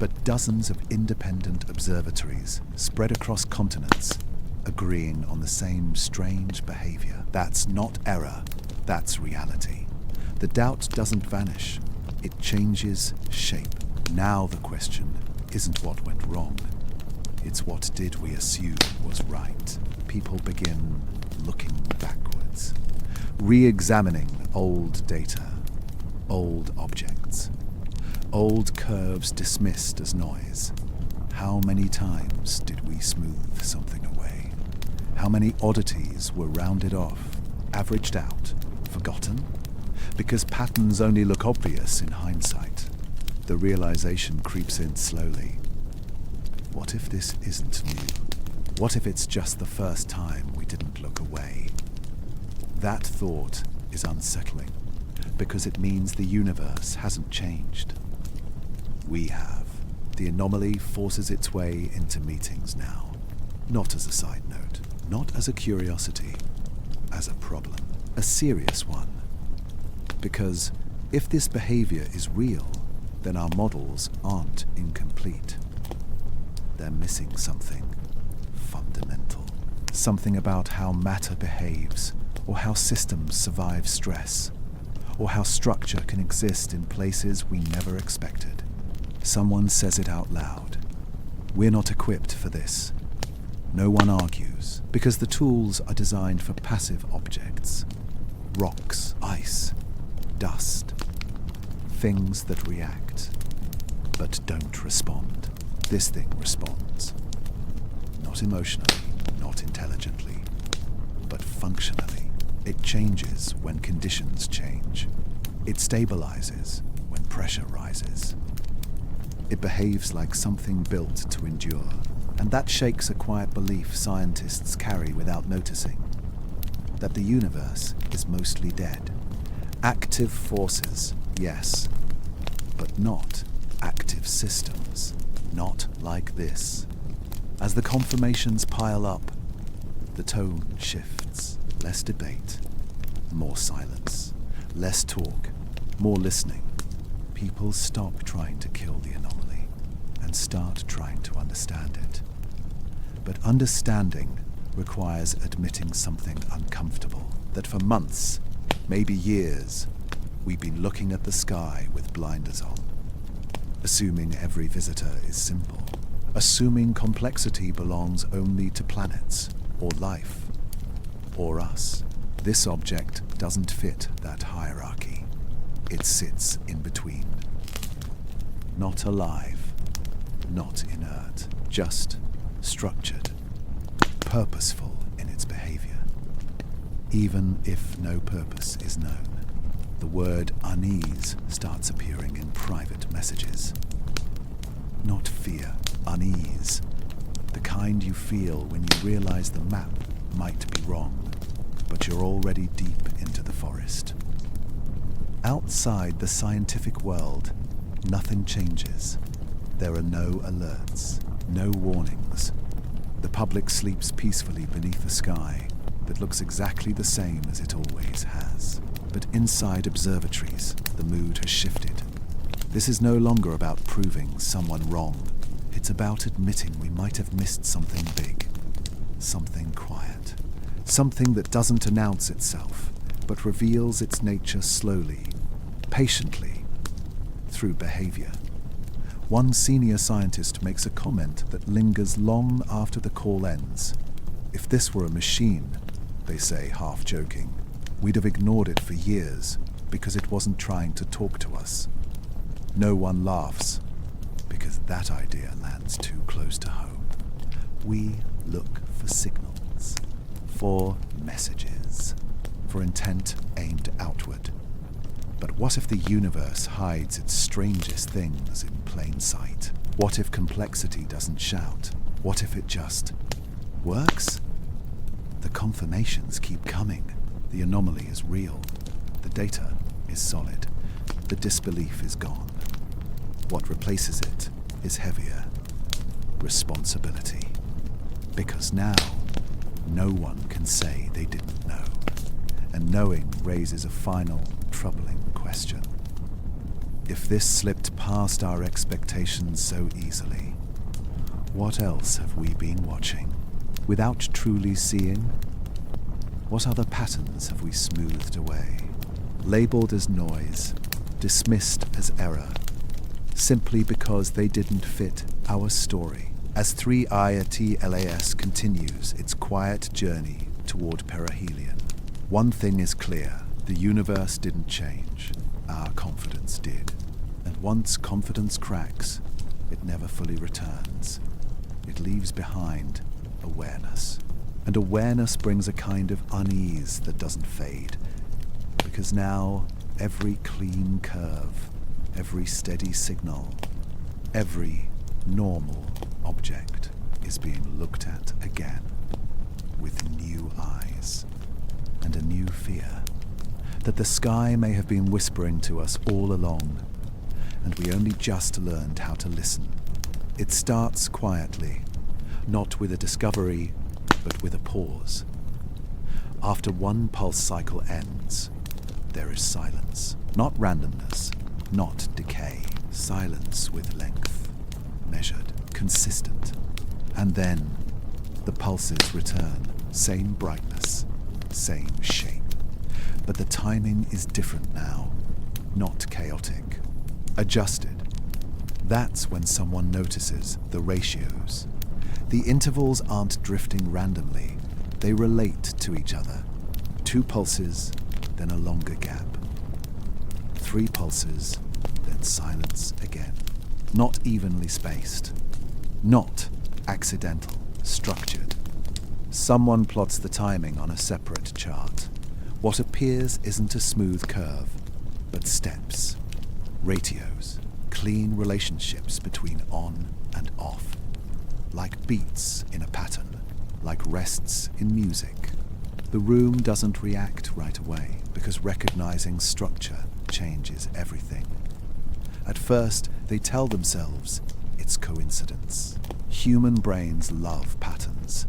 but dozens of independent observatories spread across continents, agreeing on the same strange behavior. That's not error, that's reality. The doubt doesn't vanish, it changes shape. Now the question isn't what went wrong, it's what did we assume was right. People begin looking backwards, re-examining old data, old objects, old curves dismissed as noise. How many times did we smooth something away? How many oddities were rounded off, averaged out, forgotten? Because patterns only look obvious in hindsight, the realization creeps in slowly. What if this isn't new? What if it's just the first time we didn't look away? That thought is unsettling, because it means the universe hasn't changed. We have. The anomaly forces its way into meetings now, not as a side note, not as a curiosity, as a problem, a serious one. Because if this behavior is real, then our models aren't incomplete. They're missing something fundamental. Something about how matter behaves, or how systems survive stress, or how structure can exist in places we never expected. Someone says it out loud. We're not equipped for this. No one argues, because the tools are designed for passive objects. Rocks, ice, dust. Things that react, but don't respond. This thing responds. Not emotionally, not intelligently, but functionally. It changes when conditions change. It stabilizes when pressure rises. It behaves like something built to endure, and that shakes a quiet belief scientists carry without noticing, that the universe is mostly dead. Active forces, yes, but not active systems. Not like this. As the confirmations pile up, the tone shifts. Less debate, more silence. Less talk, more listening. People stop trying to kill the anomaly and start trying to understand it. But understanding requires admitting something uncomfortable, that for months, maybe years, we've been looking at the sky with blinders on, assuming every visitor is simple, assuming complexity belongs only to planets, or life, or us. This object doesn't fit that hierarchy. It sits in between. Not alive, not inert, just structured, purposeful in its behavior. Even if no purpose is known, the word unease starts appearing in private messages. Not fear, unease. The kind you feel when you realize the map might be wrong, but you're already deep into the forest. Outside the scientific world, nothing changes. There are no alerts, no warnings. The public sleeps peacefully beneath a sky that looks exactly the same as it always has. But inside observatories, the mood has shifted. This is no longer about proving someone wrong. It's about admitting we might have missed something big, something quiet, something that doesn't announce itself, but reveals its nature slowly, patiently, through behavior. One senior scientist makes a comment that lingers long after the call ends. If this were a machine, they say, half joking, we'd have ignored it for years because it wasn't trying to talk to us. No one laughs because that idea lands too close to home. We look for signals, for messages, for intent aimed outward. But what if the universe hides its strangest things in plain sight? What if complexity doesn't shout? What if it just works? The confirmations keep coming. The anomaly is real. The data is solid. The disbelief is gone. What replaces it is heavier. Responsibility. Because now, no one can say they didn't know. And knowing raises a final, troubling question. If this slipped past our expectations so easily, what else have we been watching without truly seeing? What other patterns have we smoothed away, labeled as noise, dismissed as error, simply because they didn't fit our story? As 3IATLAS continues its quiet journey toward perihelion, one thing is clear: the universe didn't change, our confidence did. And once confidence cracks, it never fully returns. It leaves behind awareness. And awareness brings a kind of unease that doesn't fade, because now every clean curve, every steady signal, every normal object is being looked at again with new eyes and a new fear that the sky may have been whispering to us all along, and we only just learned how to listen. It starts quietly, not with a discovery, but with a pause. After one pulse cycle ends, there is silence. Not randomness, not decay. Silence with length, measured, consistent. And then the pulses return. Same brightness, same shape. But the timing is different now, not chaotic. Adjusted. That's when someone notices the ratios. The intervals aren't drifting randomly. They relate to each other. 2 pulses, then a longer gap. 3 pulses, then silence again. Not evenly spaced. Not accidental, structured. Someone plots the timing on a separate chart. What appears isn't a smooth curve, but steps, ratios, clean relationships between on and off. Like beats in a pattern, like rests in music. The room doesn't react right away because recognizing structure changes everything. At first, they tell themselves it's coincidence. Human brains love patterns.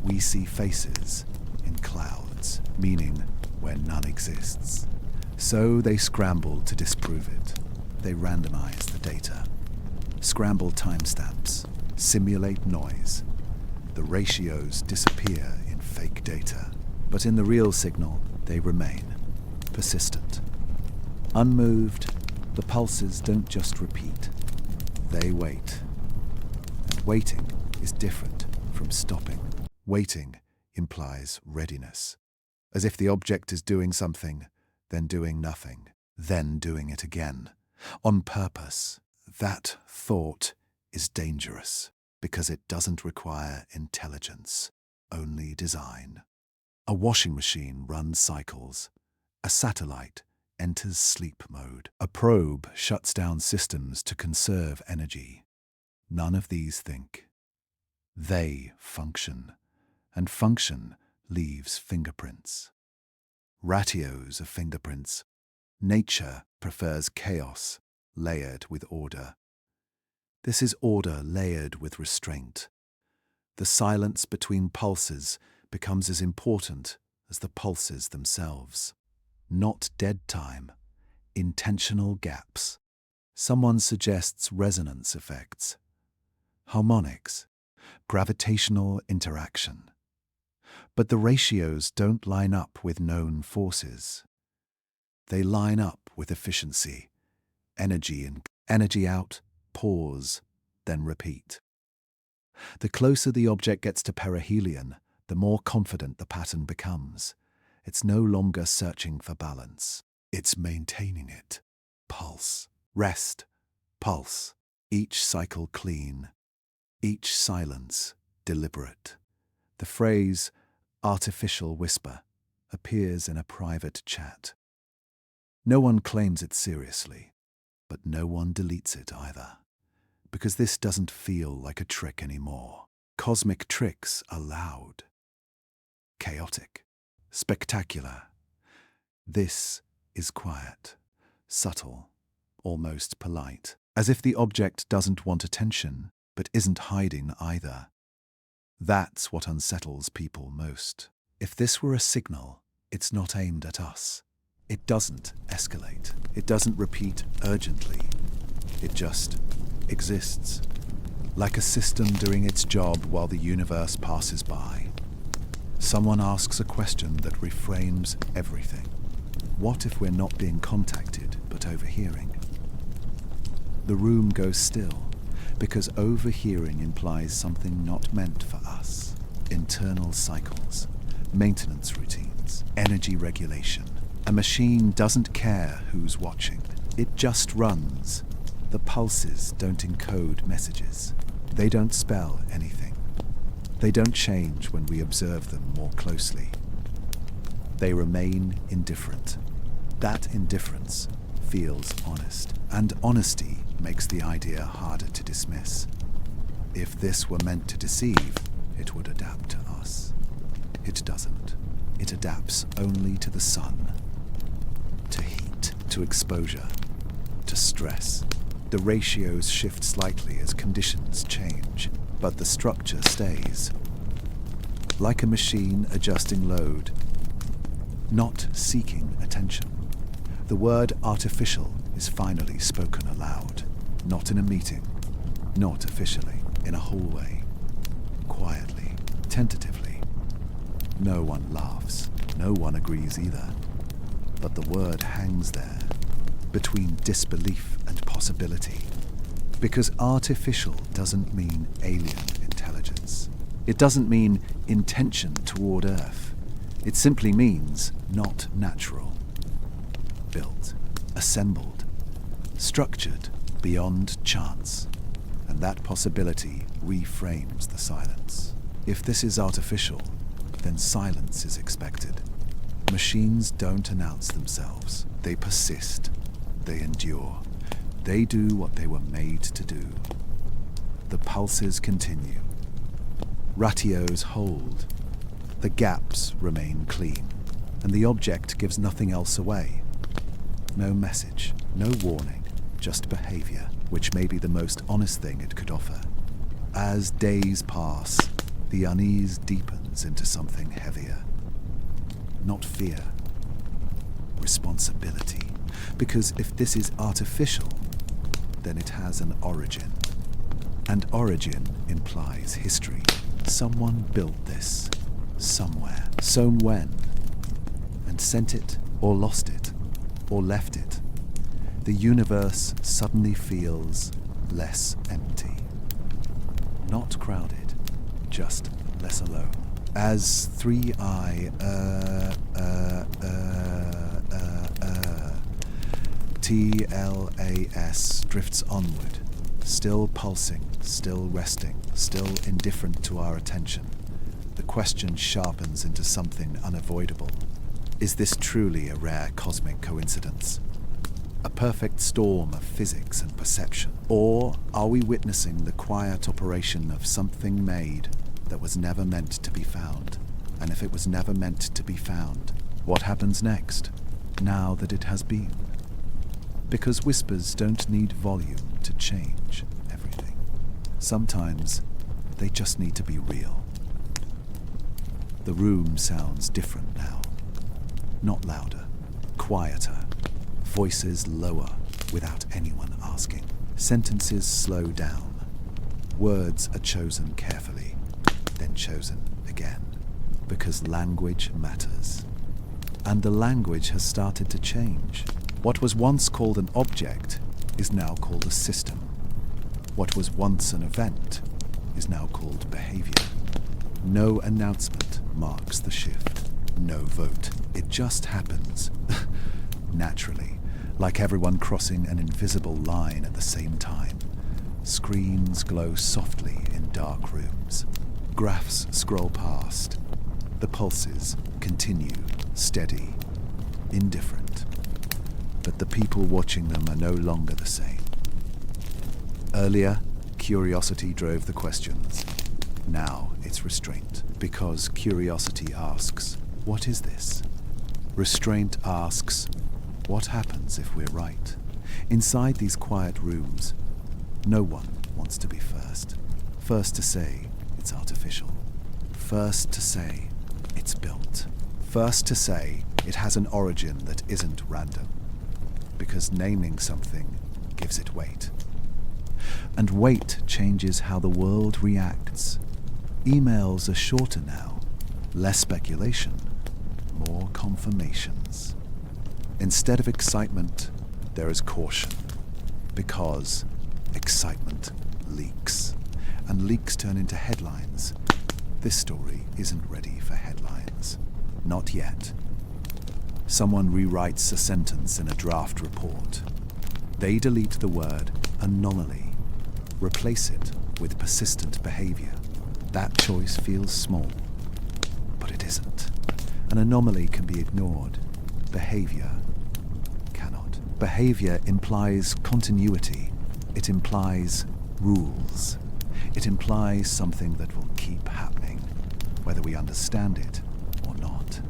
We see faces in clouds, meaning where none exists. So they scramble to disprove it. They randomize the data, scramble timestamps, simulate noise. The ratios disappear in fake data, but in the real signal, they remain persistent. Unmoved, the pulses don't just repeat, they wait. And waiting is different from stopping. Waiting implies readiness, as if the object is doing something, then doing nothing, then doing it again, on purpose. That thought is dangerous because it doesn't require intelligence, only design. A washing machine runs cycles. A satellite enters sleep mode. A probe shuts down systems to conserve energy. None of these think. They function, and function leaves fingerprints. Ratios of fingerprints. Nature prefers chaos layered with order. This is order layered with restraint. The silence between pulses becomes as important as the pulses themselves. Not dead time, intentional gaps. Someone suggests resonance effects, harmonics, gravitational interaction. But the ratios don't line up with known forces. They line up with efficiency, energy in, energy out, pause, then repeat. The closer the object gets to perihelion, the more confident the pattern becomes. It's no longer searching for balance. It's maintaining it. Pulse, rest, pulse. Each cycle clean, each silence deliberate. The phrase artificial whisper appears in a private chat. No one claims it seriously, but no one deletes it either, because this doesn't feel like a trick anymore. Cosmic tricks are loud, chaotic, spectacular. This is quiet, subtle, almost polite, as if the object doesn't want attention, but isn't hiding either. That's what unsettles people most. If this were a signal, it's not aimed at us. It doesn't escalate. It doesn't repeat urgently. It just exists, like a system doing its job while the universe passes by. Someone asks a question that reframes everything. What if we're not being contacted, but overhearing? The room goes still, because overhearing implies something not meant for us. Internal cycles, maintenance routines, energy regulation. A machine doesn't care who's watching. It just runs. The pulses don't encode messages. They don't spell anything. They don't change when we observe them more closely. They remain indifferent. That indifference feels honest, and honesty makes the idea harder to dismiss. If this were meant to deceive, it would adapt to us. It doesn't. It adapts only to the sun, to heat, to exposure, to stress. The ratios shift slightly as conditions change, but the structure stays. Like a machine adjusting load, not seeking attention. The word artificial is finally spoken aloud, not in a meeting, not officially, in a hallway, quietly, tentatively. No one laughs, no one agrees either, but the word hangs there, between disbelief and possibility, because artificial doesn't mean alien intelligence. It doesn't mean intention toward Earth. It simply means not natural. Built, assembled, structured beyond chance, and that possibility reframes the silence. If this is artificial, then silence is expected. Machines don't announce themselves. They persist. They endure. They do what they were made to do. The pulses continue. Ratios hold. The gaps remain clean, and the object gives nothing else away. No message, no warning, just behavior, which may be the most honest thing it could offer. As days pass, the unease deepens into something heavier. Not fear, responsibility. Because if this is artificial, then it has an origin. And origin implies history. Someone built this, somewhere. So when? And sent it, or lost it, or left it. The universe suddenly feels less empty. Not crowded, just less alone. As 3I TLAS drifts onward, still pulsing, still resting, still indifferent to our attention, the question sharpens into something unavoidable. Is this truly a rare cosmic coincidence? A perfect storm of physics and perception? Or are we witnessing the quiet operation of something made that was never meant to be found? And if it was never meant to be found, what happens next, now that it has been? Because whispers don't need volume to change everything. Sometimes they just need to be real. The room sounds different now. Not louder, quieter, voices lower without anyone asking. Sentences slow down. Words are chosen carefully, then chosen again, because language matters. And the language has started to change. What was once called an object is now called a system. What was once an event is now called behavior. No announcement marks the shift. No vote. It just happens. Naturally, like everyone crossing an invisible line at the same time. Screens glow softly in dark rooms. Graphs scroll past. The pulses continue, steady, indifferent. But the people watching them are no longer the same. Earlier, curiosity drove the questions. Now it's restraint, because curiosity asks, what is this? Restraint asks, what happens if we're right? Inside these quiet rooms, no one wants to be first. First to say it's artificial. First to say it's built. First to say It has an origin that isn't random, because naming something gives it weight. And weight changes how the world reacts. Emails are shorter now, less speculation, more confirmations. Instead of excitement, there is caution, because excitement leaks, and leaks turn into headlines. This story isn't ready for headlines. Not yet. Someone rewrites a sentence in a draft report. They delete the word anomaly, replace it with persistent behavior. That choice feels small, but it isn't. An anomaly can be ignored. Behavior cannot. Behavior implies continuity. It implies rules. It implies something that will keep happening, whether we understand it or not.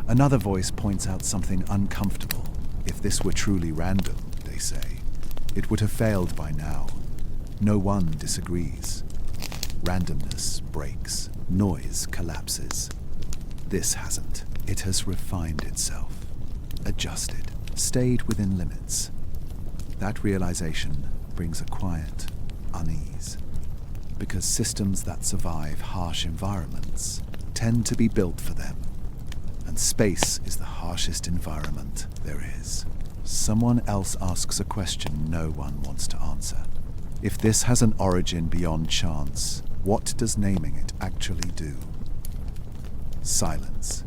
Another voice points out something uncomfortable. If this were truly random, they say, it would have failed by now. No one disagrees. Randomness breaks. Noise collapses. This hasn't. It has refined itself, adjusted, stayed within limits. That realization brings a quiet unease, because systems that survive harsh environments tend to be built for them, and space is the harshest environment there is. Someone else asks a question no one wants to answer. If this has an origin beyond chance, what does naming it actually do? Silence.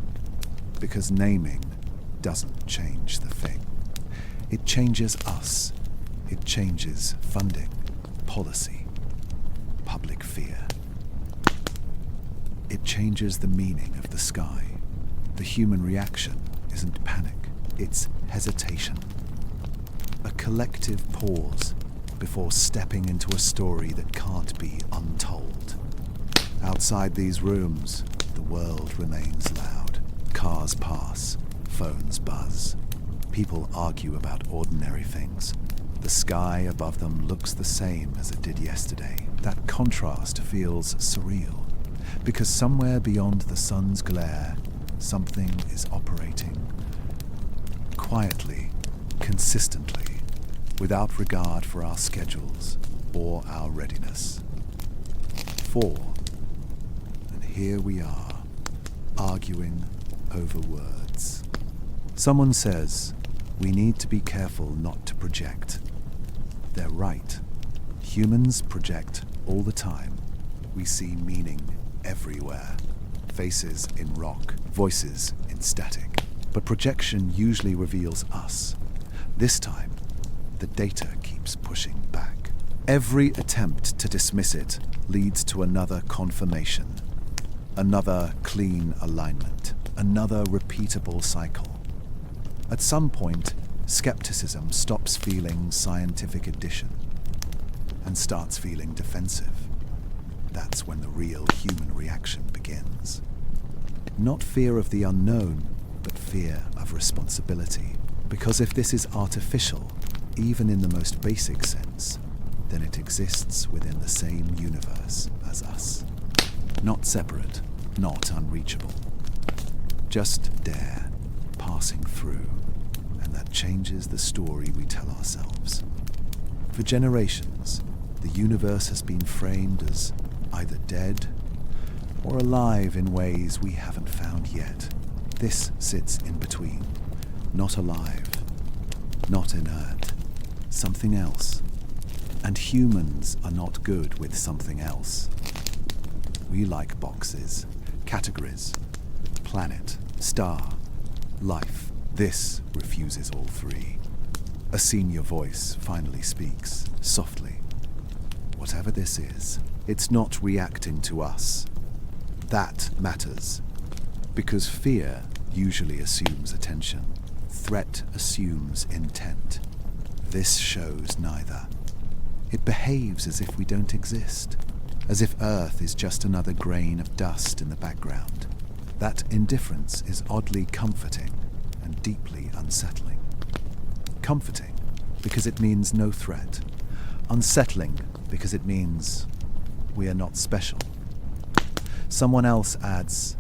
Because naming doesn't change the thing. It changes us. It changes funding, policy, public fear. It changes the meaning of the sky. The human reaction isn't panic, it's hesitation. A collective pause before stepping into a story that can't be untold. Outside these rooms, the world remains loud. Cars pass, phones buzz. People argue about ordinary things. The sky above them looks the same as it did yesterday. That contrast feels surreal, because somewhere beyond the sun's glare, something is operating quietly, consistently, without regard for our schedules or our readiness. 4. And here we are, arguing over words. Someone says, we need to be careful not to project. They're right. Humans project all the time. We see meaning everywhere. Faces in rock, voices in static. But projection usually reveals us. This time, the data keeps pushing back. Every attempt to dismiss it leads to another confirmation, another clean alignment, another repeatable cycle. At some point, skepticism stops feeling scientific addition and starts feeling defensive. That's when the real human reaction begins. Not fear of the unknown, but fear of responsibility. Because if this is artificial, even in the most basic sense, then it exists within the same universe as us. Not separate, not unreachable. Just there, passing through, and that changes the story we tell ourselves. For generations, the universe has been framed as either dead or alive in ways we haven't found yet. This sits in between, not alive, not inert, something else. And humans are not good with something else. We like boxes, categories, planet, star, life. This refuses all three. A senior voice finally speaks, softly. Whatever this is, it's not reacting to us. That matters. Because fear usually assumes attention. Threat assumes intent. This shows neither. It behaves as if we don't exist, as if Earth is just another grain of dust in the background. That indifference is oddly comforting and deeply unsettling. Comforting because it means no threat. Unsettling because it means we are not special. Someone else adds,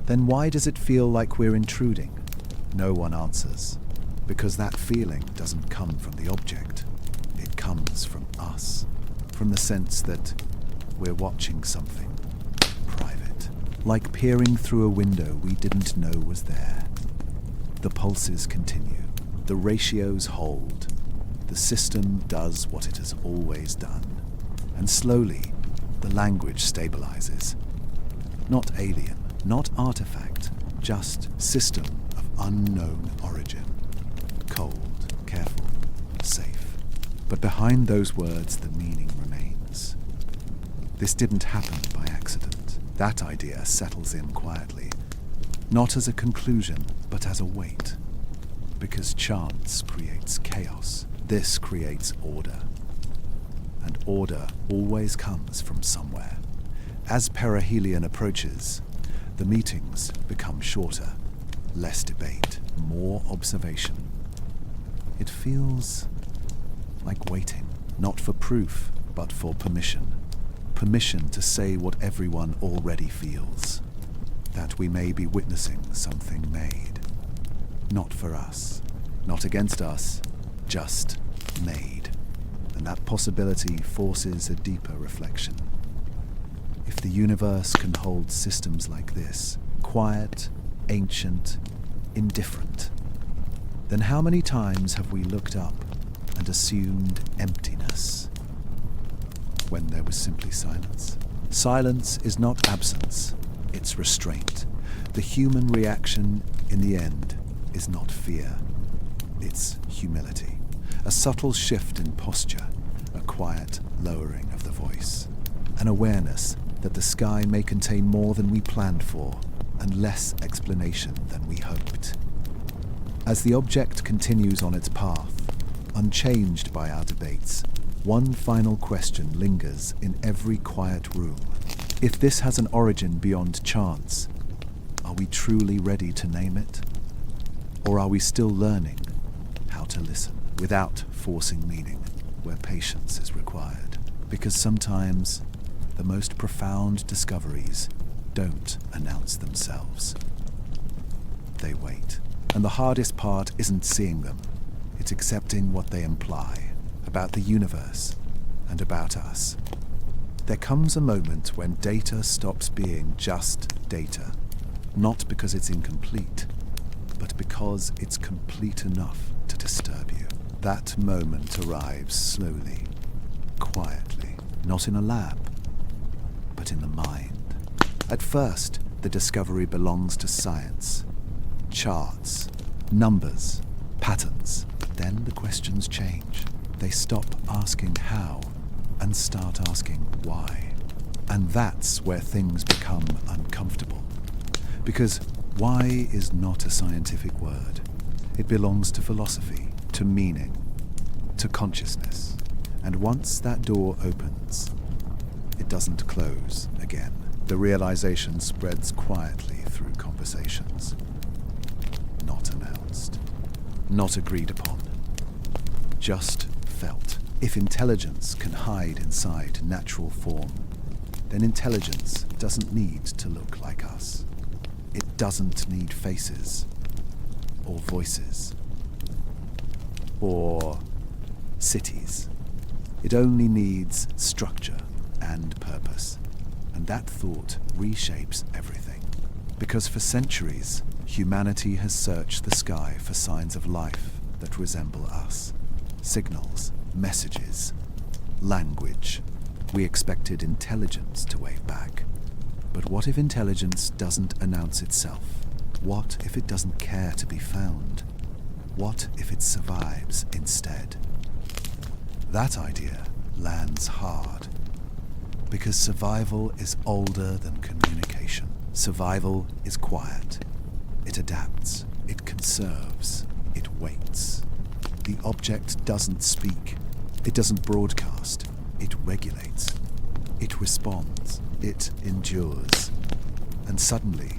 then why does it feel like we're intruding? No one answers, because that feeling doesn't come from the object. It comes from us, from the sense that we're watching something private, like peering through a window we didn't know was there. The pulses continue, the ratios hold, the system does what it has always done, and slowly the language stabilizes. Not alien, not artifact, just system of unknown origin. Cold, careful, safe. But behind those words, the meaning remains. This didn't happen by accident. That idea settles in quietly, not as a conclusion, but as a weight. Because chance creates chaos, this creates order. And order always comes from somewhere. As perihelion approaches, the meetings become shorter, less debate, more observation. It feels like waiting, not for proof, but for permission. Permission to say what everyone already feels, that we may be witnessing something made. Not for us, not against us, just made. And that possibility forces a deeper reflection. If the universe can hold systems like this, quiet, ancient, indifferent, then how many times have we looked up and assumed emptiness when there was simply silence? Silence is not absence, it's restraint. The human reaction, in the end, is not fear, it's humility. A subtle shift in posture, a quiet lowering of the voice, an awareness that the sky may contain more than we planned for and less explanation than we hoped. As the object continues on its path, unchanged by our debates, one final question lingers in every quiet room. If this has an origin beyond chance, are we truly ready to name it? Or are we still learning how to listen without forcing meaning, where patience is required? Because sometimes the most profound discoveries don't announce themselves. They wait. And the hardest part isn't seeing them. It's accepting what they imply about the universe and about us. There comes a moment when data stops being just data, not because it's incomplete, but because it's complete enough to disturb you. That moment arrives slowly, quietly, not in a lab, but in the mind. At first, the discovery belongs to science. Charts, numbers, patterns. Then the questions change. They stop asking how and start asking why. And that's where things become uncomfortable. Because why is not a scientific word. It belongs to philosophy, to meaning, to consciousness. And once that door opens, it doesn't close again. The realization spreads quietly through conversations. Not announced, not agreed upon, just felt. If intelligence can hide inside natural form, then intelligence doesn't need to look like us. It doesn't need faces, or voices, or cities. It only needs structure and purpose. And that thought reshapes everything. Because for centuries, humanity has searched the sky for signs of life that resemble us. Signals, messages, language. We expected intelligence to wave back. But what if intelligence doesn't announce itself? What if it doesn't care to be found? What if it survives instead? That idea lands hard. Because survival is older than communication. Survival is quiet. It adapts. It conserves. It waits. The object doesn't speak. It doesn't broadcast. It regulates. It responds. It endures. And suddenly,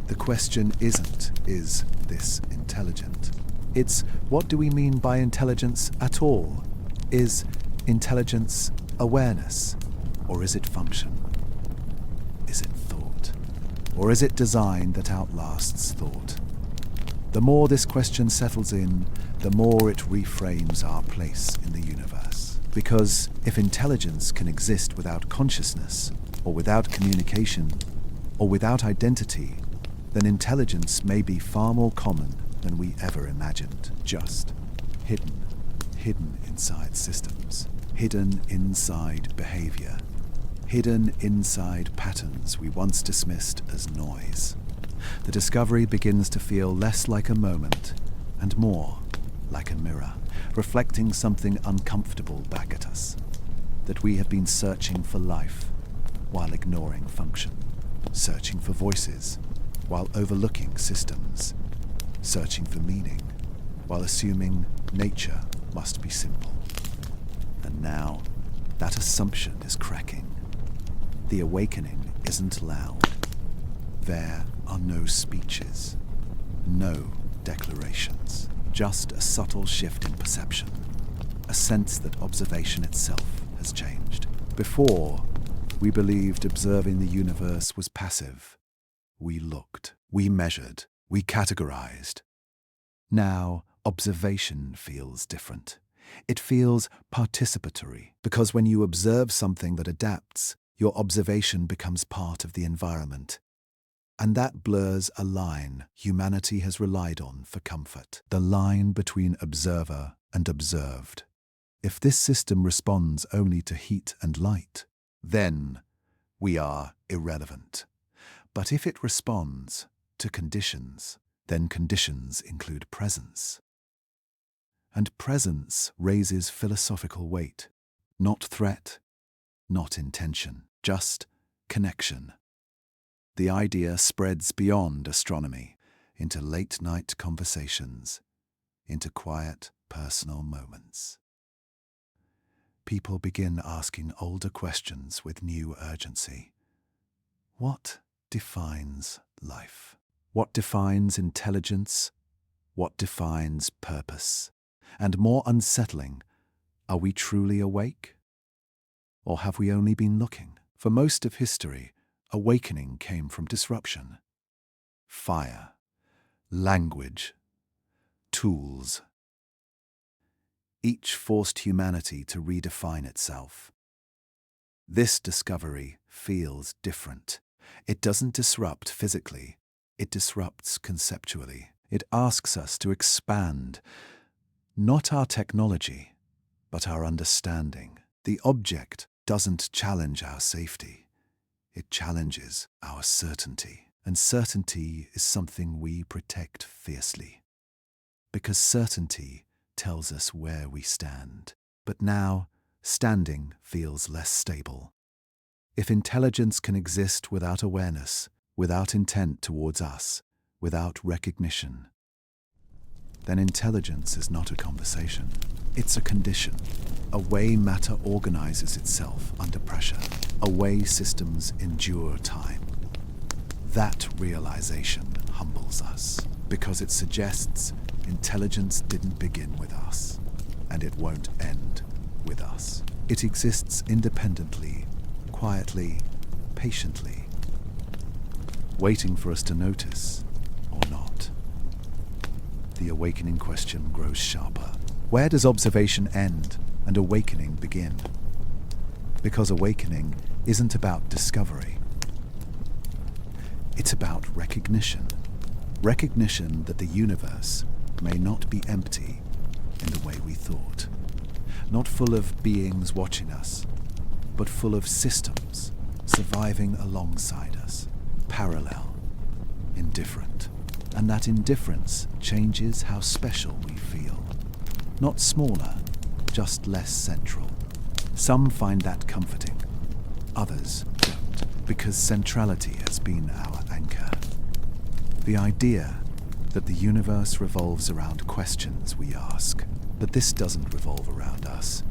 the question isn't, is this intelligent? It's, what do we mean by intelligence at all? Is intelligence awareness? Or is it function? Is it thought? Or is it design that outlasts thought? The more this question settles in, the more it reframes our place in the universe. Because if intelligence can exist without consciousness, or without communication, or without identity, then intelligence may be far more common than we ever imagined. Just hidden inside systems, hidden inside behavior, hidden inside patterns we once dismissed as noise. The discovery begins to feel less like a moment and more like a mirror, reflecting something uncomfortable back at us, that we have been searching for life while ignoring function, searching for voices while overlooking systems, searching for meaning while assuming nature must be simple. And now, that assumption is cracking. The awakening isn't loud. There are no speeches, no declarations, just a subtle shift in perception, a sense that observation itself has changed. Before, we believed observing the universe was passive. We looked, we measured, we categorized. Now, observation feels different. It feels participatory, because when you observe something that adapts, your observation becomes part of the environment. And that blurs a line humanity has relied on for comfort, the line between observer and observed. If this system responds only to heat and light, then we are irrelevant. But if it responds to conditions, then conditions include presence. And presence raises philosophical weight, not threat, not intention, just connection. The idea spreads beyond astronomy, into late-night conversations, into quiet, personal moments. People begin asking older questions with new urgency. What defines life? What defines intelligence? What defines purpose? And more unsettling, are we truly awake? Or have we only been looking? For most of history, awakening came from disruption. Fire, language, tools. Each forced humanity to redefine itself. This discovery feels different. It doesn't disrupt physically, it disrupts conceptually. It asks us to expand, not our technology, but our understanding. The object doesn't challenge our safety. It challenges our certainty. And certainty is something we protect fiercely. Because certainty tells us where we stand. But now, standing feels less stable. If intelligence can exist without awareness, without intent towards us, without recognition, then intelligence is not a conversation. It's a condition, a way matter organizes itself under pressure, a way systems endure time. That realization humbles us, because it suggests intelligence didn't begin with us, and it won't end with us. It exists independently, quietly, patiently, waiting for us to notice or not. The awakening question grows sharper. Where does observation end and awakening begin? Because awakening isn't about discovery. It's about recognition. Recognition that the universe may not be empty in the way we thought. Not full of beings watching us, but full of systems surviving alongside us, parallel, indifferent. And that indifference changes how special we feel. Not smaller, just less central. Some find that comforting, others don't, because centrality has been our anchor. The idea that the universe revolves around questions we ask, but this doesn't revolve around us.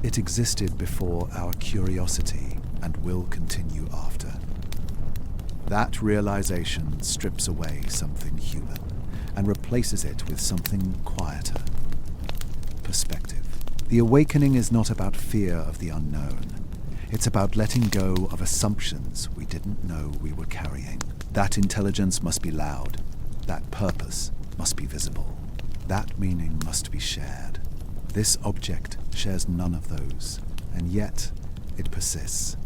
It existed before our curiosity and will continue after. That realization strips away something human and replaces it with something quieter. Perspective. The awakening is not about fear of the unknown. It's about letting go of assumptions we didn't know we were carrying. That intelligence must be loud. That purpose must be visible. That meaning must be shared. This object shares none of those, and yet it persists,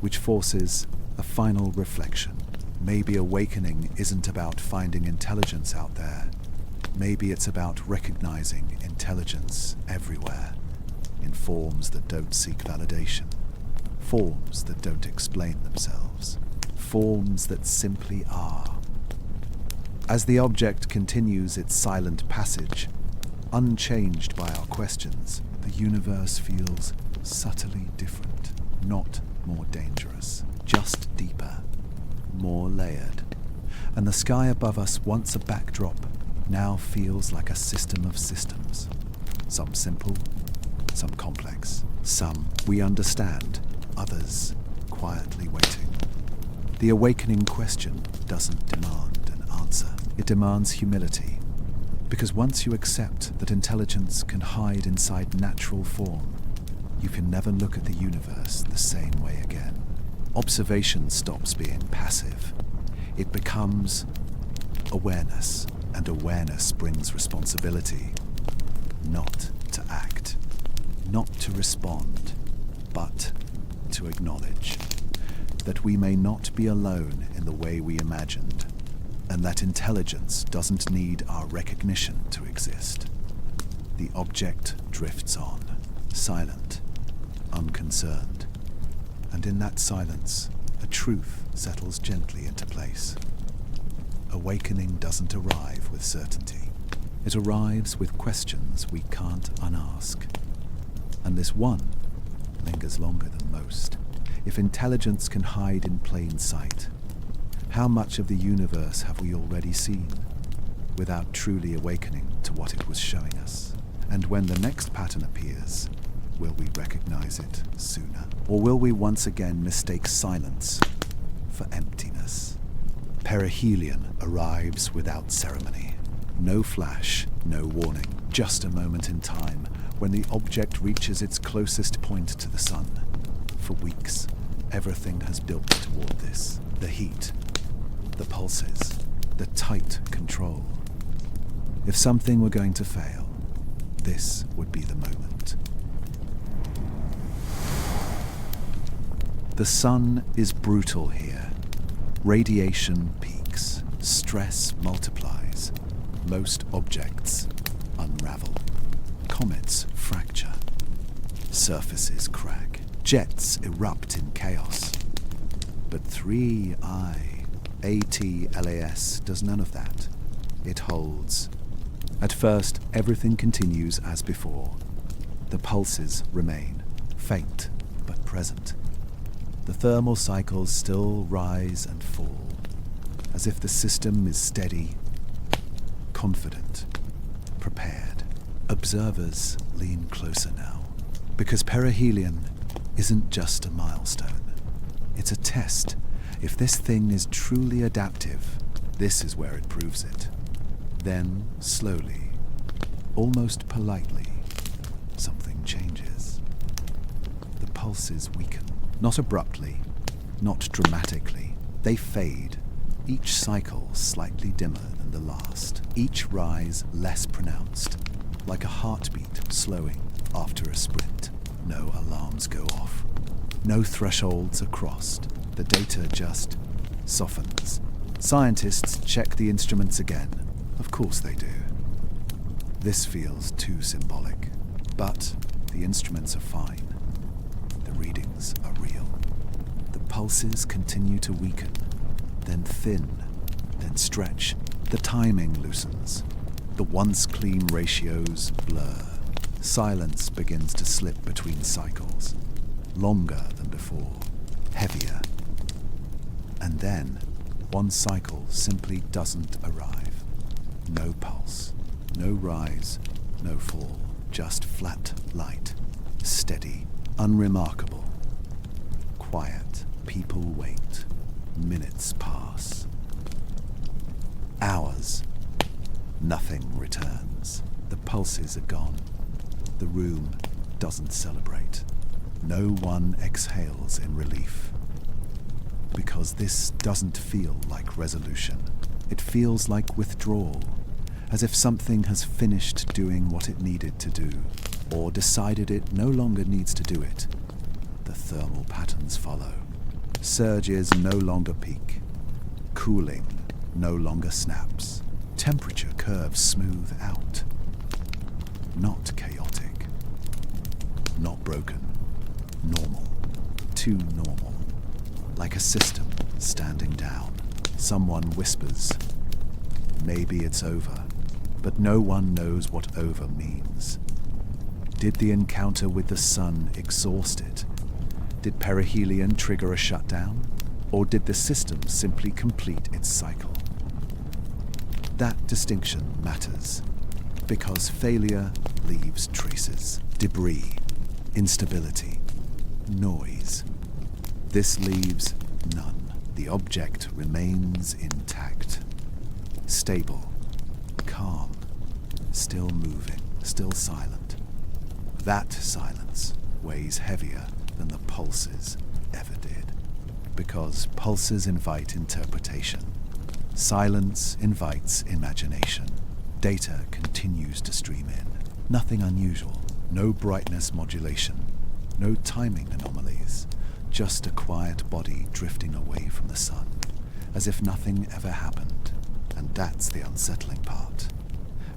which forces a final reflection. Maybe awakening isn't about finding intelligence out there. Maybe it's about recognizing intelligence everywhere, in forms that don't seek validation, forms that don't explain themselves, forms that simply are. As the object continues its silent passage, unchanged by our questions, the universe feels subtly different, not more dangerous, just deeper, more layered. And the sky above us, once a backdrop, now feels like a system of systems. Some simple, some complex, some we understand, others quietly waiting. The awakening question doesn't demand an answer. It demands humility. Because once you accept that intelligence can hide inside natural form, you can never look at the universe the same way again. Observation stops being passive. It becomes awareness, and awareness brings responsibility. Not to act, not to respond, but to acknowledge that we may not be alone in the way we imagined, and that intelligence doesn't need our recognition to exist. The object drifts on, silent, unconcerned, and in that silence, a truth settles gently into place. Awakening doesn't arrive with certainty. It arrives with questions we can't unask. And this one lingers longer than most. If intelligence can hide in plain sight, how much of the universe have we already seen without truly awakening to what it was showing us? And when the next pattern appears, will we recognize it sooner? Or will we once again mistake silence for emptiness? Perihelion arrives without ceremony. No flash, no warning, just a moment in time when the object reaches its closest point to the sun. For weeks, everything has built toward this. The heat, the pulses, the tight control. If something were going to fail, this would be the moment. The sun is brutal here. Radiation peaks, stress multiplies. Most objects unravel. Comets fracture. Surfaces crack. Jets erupt in chaos. But 3I, ATLAS does none of that. It holds. At first, everything continues as before. The pulses remain, faint but present. The thermal cycles still rise and fall, as if the system is steady, confident, prepared. Observers lean closer now, because perihelion isn't just a milestone. It's a test. If this thing is truly adaptive, this is where it proves it. Then, slowly, almost politely, something changes. The pulses weaken. Not abruptly, not dramatically. They fade, each cycle slightly dimmer than the last, each rise less pronounced, like a heartbeat slowing after a sprint. No alarms go off. No thresholds are crossed. The data just softens. Scientists check the instruments again. Of course they do. This feels too symbolic, but the instruments are fine. The readings are real. The pulses continue to weaken, then thin, then stretch. The timing loosens. The once clean ratios blur. Silence begins to slip between cycles, longer than before, heavier. And then, one cycle simply doesn't arrive. No pulse, no rise, no fall, just flat light, steady, unremarkable. Quiet, people wait. Minutes pass. Hours. Nothing returns. The pulses are gone. The room doesn't celebrate. No one exhales in relief. Because this doesn't feel like resolution. It feels like withdrawal. as if something has finished doing what it needed to do, or decided it no longer needs to do it. The thermal patterns follow. Surges no longer peak. Cooling no longer snaps. Temperature curves smooth out. Not chaotic. Not broken. Normal. Too normal. Like a system standing down. Someone whispers, "Maybe it's over," but no one knows what over means. Did the encounter with the sun exhaust it? Did perihelion trigger a shutdown? Or did the system simply complete its cycle? That distinction matters, because failure leaves traces, debris, instability, noise. This leaves none. The object remains intact, stable, calm, still moving, still silent. That silence weighs heavier than the pulses ever did, because pulses invite interpretation. Silence invites imagination. Data continues to stream in. Nothing unusual, no brightness modulation, no timing anomalies, just a quiet body drifting away from the sun, as if nothing ever happened. And that's the unsettling part.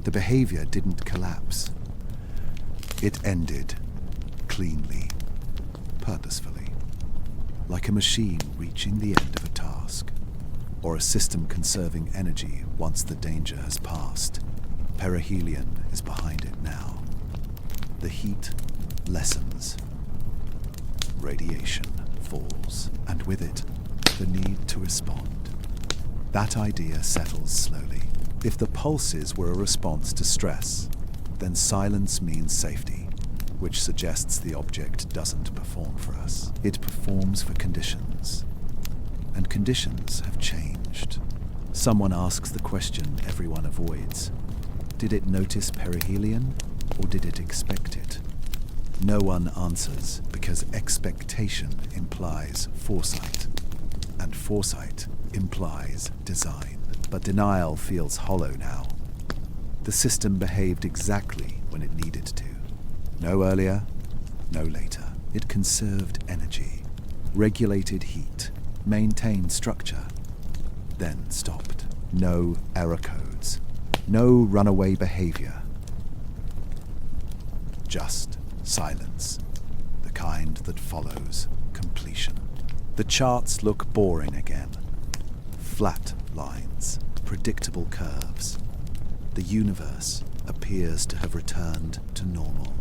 The behavior didn't collapse. It ended cleanly, purposefully, like a machine reaching the end of a task, or a system conserving energy once the danger has passed. Perihelion is behind it now. The heat lessens. Radiation falls, and with it, the need to respond. That idea settles slowly. If the pulses were a response to stress, then silence means safety, which suggests the object doesn't perform for us. It performs for conditions. And conditions have changed. Someone asks the question everyone avoids. Did it notice perihelion, or did it expect it? No one answers, because expectation implies foresight, and foresight implies design. But denial feels hollow now. The system behaved exactly when it needed to. No earlier, no later. It conserved energy, regulated heat, maintained structure, then stopped. No error codes, no runaway behavior. Just silence, the kind that follows completion. The charts look boring again. Flat lines, predictable curves. The universe appears to have returned to normal.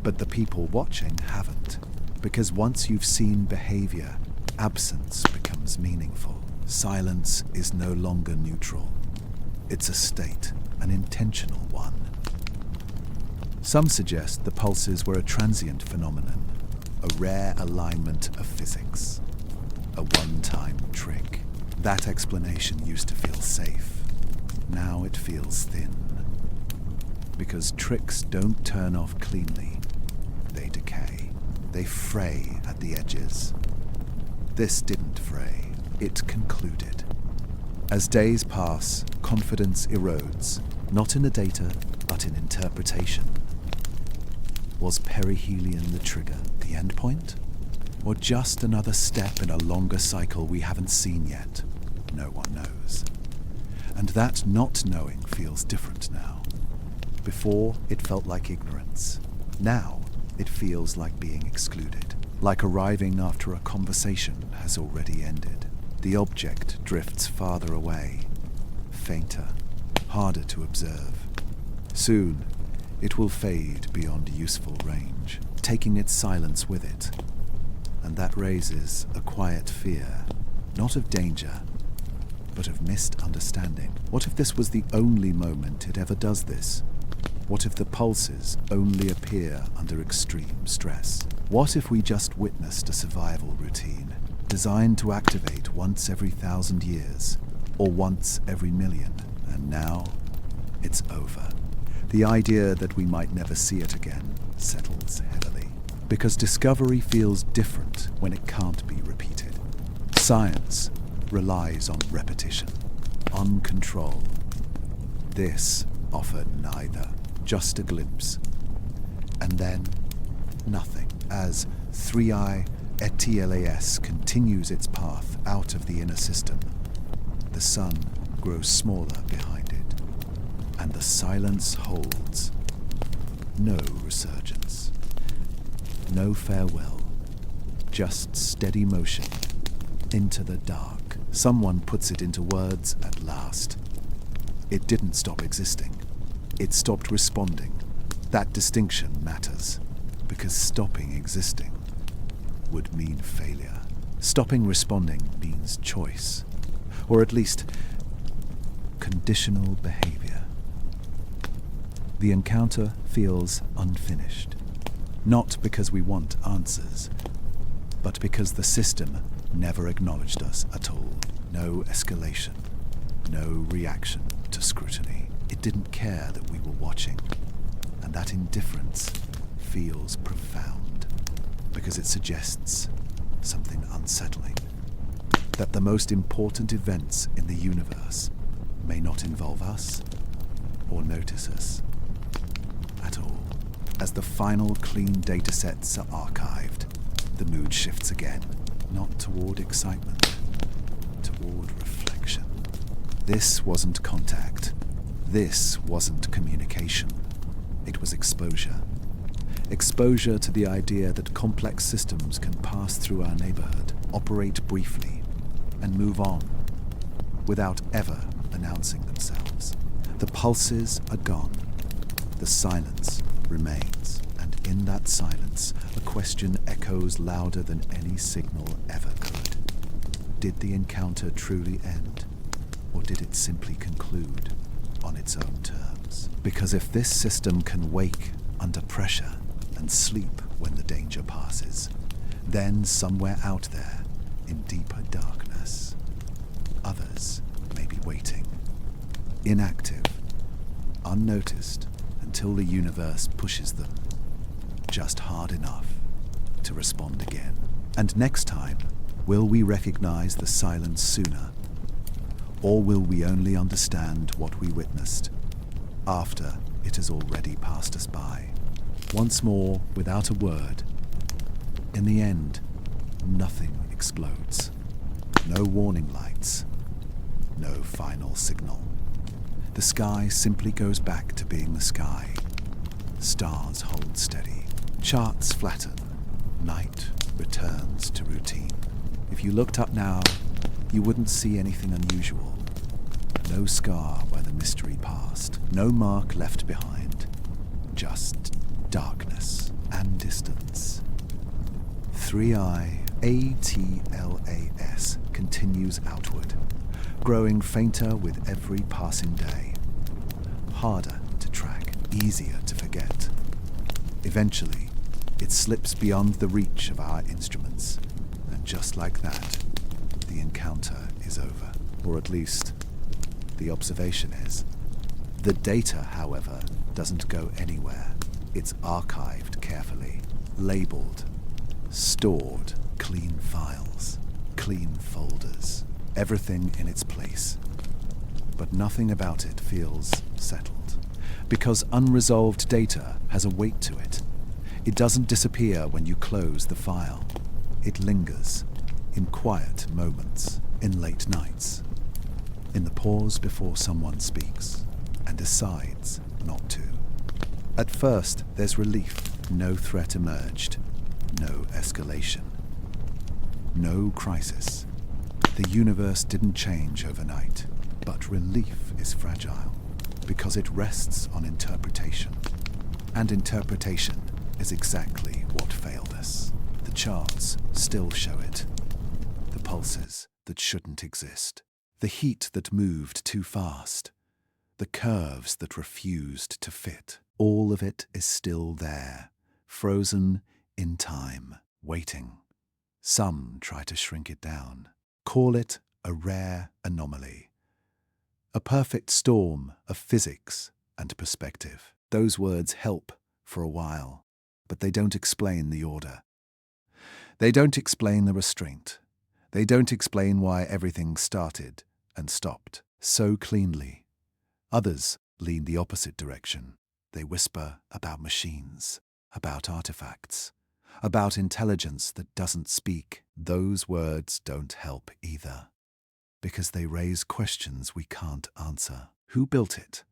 But the people watching haven't, because once you've seen behavior, absence becomes meaningful. Silence is no longer neutral. It's a state, an intentional one. Some suggest the pulses were a transient phenomenon, a rare alignment of physics, a one-time trick. That explanation used to feel safe. Now it feels thin. Because tricks don't turn off cleanly. They decay. They fray at the edges. This didn't fray. It concluded. As days pass, confidence erodes, not in the data, but in interpretation. Was perihelion the trigger, the endpoint? Or just another step in a longer cycle we haven't seen yet? No one knows. And that not knowing feels different now. Before, it felt like ignorance. Now, it feels like being excluded. Like arriving after a conversation has already ended. The object drifts farther away, fainter, harder to observe. Soon, it will fade beyond useful range, taking its silence with it. And that raises a quiet fear, not of danger, but of missed understanding. What if this was the only moment it ever does this? What if the pulses only appear under extreme stress? What if we just witnessed a survival routine, designed to activate once every 1,000 years, or once every million, and now it's over? The idea that we might never see it again settles heavily, because discovery feels different when it can't be repeated. Science relies on repetition, on control. This offered neither, just a glimpse. And then, nothing, as 3I ETLAS continues its path out of the inner system. The sun grows smaller behind it, and the silence holds. No resurgence, no farewell, just steady motion into the dark. Someone puts it into words at last. It didn't stop existing. It stopped responding. That distinction matters, because stopping existing would mean failure. Stopping responding means choice, or at least conditional behavior. The encounter feels unfinished, not because we want answers, but because the system never acknowledged us at all. No escalation, no reaction to scrutiny. It didn't care that we were watching, and that indifference feels profound, because it suggests something unsettling. That the most important events in the universe may not involve us or notice us at all. As the final clean datasets are archived, the mood shifts again, not toward excitement, toward reflection. This wasn't contact. This wasn't communication. It was exposure. Exposure to the idea that complex systems can pass through our neighborhood, operate briefly, and move on, without ever announcing themselves. The pulses are gone. The silence remains, and in that silence, a question echoes louder than any signal ever could. Did the encounter truly end, or did it simply conclude on its own terms? Because if this system can wake under pressure and sleep when the danger passes, then somewhere out there, in deeper darkness, others may be waiting, inactive, unnoticed, until the universe pushes them just hard enough to respond again. And next time, will we recognize the silence sooner? Or will we only understand what we witnessed after it has already passed us by? Once more, without a word. In the end, nothing explodes. No warning lights. No final signal. The sky simply goes back to being the sky. Stars hold steady. Charts flatten. Night returns to routine. If you looked up now, you wouldn't see anything unusual. No scar where the mystery passed. No mark left behind. Just darkness and distance. 3I ATLAS continues outward, growing fainter with every passing day. Harder to track, easier to forget. Eventually, it slips beyond the reach of our instruments, and just like that, the encounter is over. Or at least, the observation is. The data, however, doesn't go anywhere. It's archived carefully, labeled, stored, clean files, clean folders, everything in its place. But nothing about it feels settled, because unresolved data has a weight to it. It doesn't disappear when you close the file. It lingers in quiet moments, in late nights, in the pause before someone speaks and decides not to. At first, there's relief. No threat emerged. No escalation. No crisis. The universe didn't change overnight, but relief is fragile because it rests on interpretation. And interpretation is exactly what failed us. The charts still show it. The pulses that shouldn't exist. The heat that moved too fast. The curves that refused to fit. All of it is still there, frozen in time, waiting. Some try to shrink it down. Call it a rare anomaly. A perfect storm of physics and perspective. Those words help for a while, but they don't explain the order. They don't explain the restraint. They don't explain why everything started and stopped so cleanly. Others lean the opposite direction. They whisper about machines, about artifacts, about intelligence that doesn't speak. Those words don't help either, because they raise questions we can't answer. Who built it?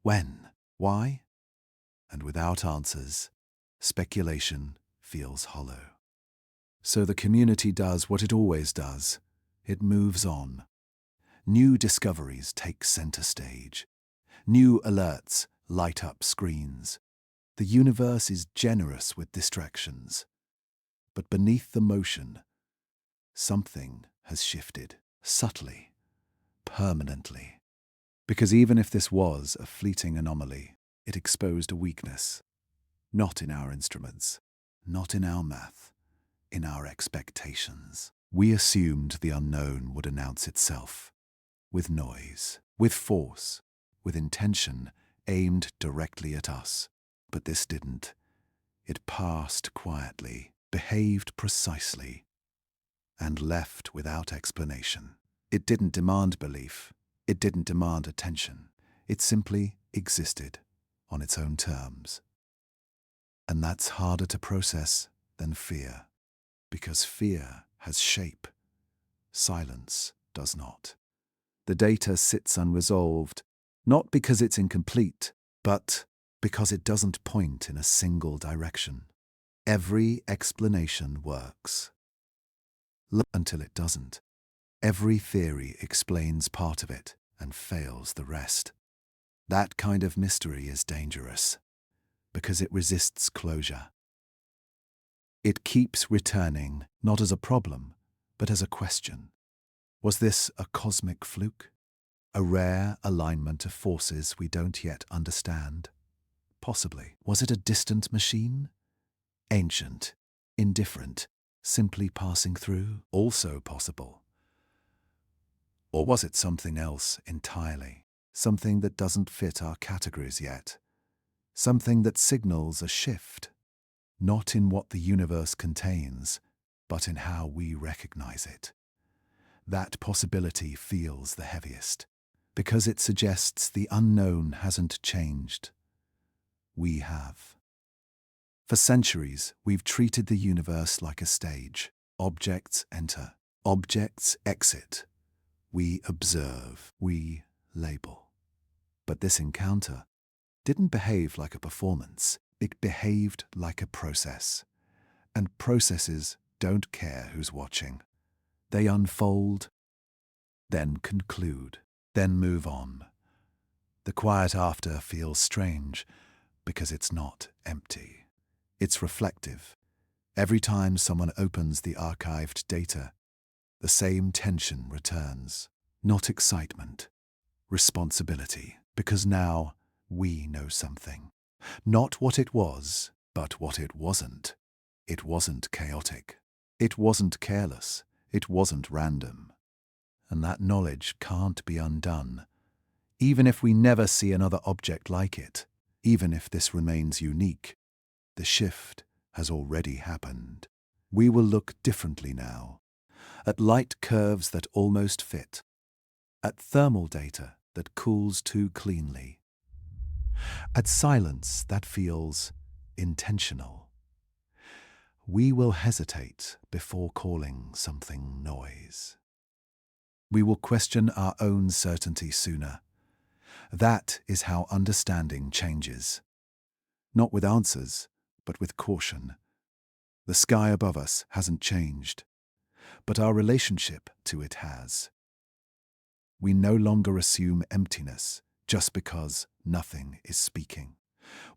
When? Why? And without answers, speculation feels hollow. So the community does what it always does. It moves on. New discoveries take center stage. New alerts light up screens. The universe is generous with distractions. But beneath the motion, something has shifted, subtly, permanently. Because even if this was a fleeting anomaly, it exposed a weakness. Not in our instruments, not in our math, in our expectations. We assumed the unknown would announce itself, with noise, with force, with intention aimed directly at us. But this didn't. It passed quietly, behaved precisely, and left without explanation. It didn't demand belief. It didn't demand attention. It simply existed on its own terms. And that's harder to process than fear, because fear has shape. Silence does not. The data sits unresolved, not because it's incomplete, but because it doesn't point in a single direction. Every explanation works, until it doesn't. Every theory explains part of it and fails the rest. That kind of mystery is dangerous, because it resists closure. It keeps returning, not as a problem, but as a question. Was this a cosmic fluke? A rare alignment of forces we don't yet understand? Possibly. Was it a distant machine? Ancient, indifferent, simply passing through? Also possible. Or was it something else entirely? Something that doesn't fit our categories yet? Something that signals a shift? Not in what the universe contains, but in how we recognize it. That possibility feels the heaviest, because it suggests the unknown hasn't changed. We have. For centuries, we've treated the universe like a stage. Objects enter, objects exit. We observe, we label. But this encounter didn't behave like a performance. It behaved like a process. And processes don't care who's watching. They unfold, then conclude, then move on. The quiet after feels strange because it's not empty. It's reflective. Every time someone opens the archived data, the same tension returns. Not excitement, responsibility, because now we know something. Not what it was, but what it wasn't. It wasn't chaotic. It wasn't careless. It wasn't random. And that knowledge can't be undone. Even if we never see another object like it, even if this remains unique, the shift has already happened. We will look differently now, at light curves that almost fit, at thermal data that cools too cleanly, at silence that feels intentional. We will hesitate before calling something noise. We will question our own certainty sooner. That is how understanding changes. Not with answers, but with caution. The sky above us hasn't changed, but our relationship to it has. We no longer assume emptiness just because nothing is speaking.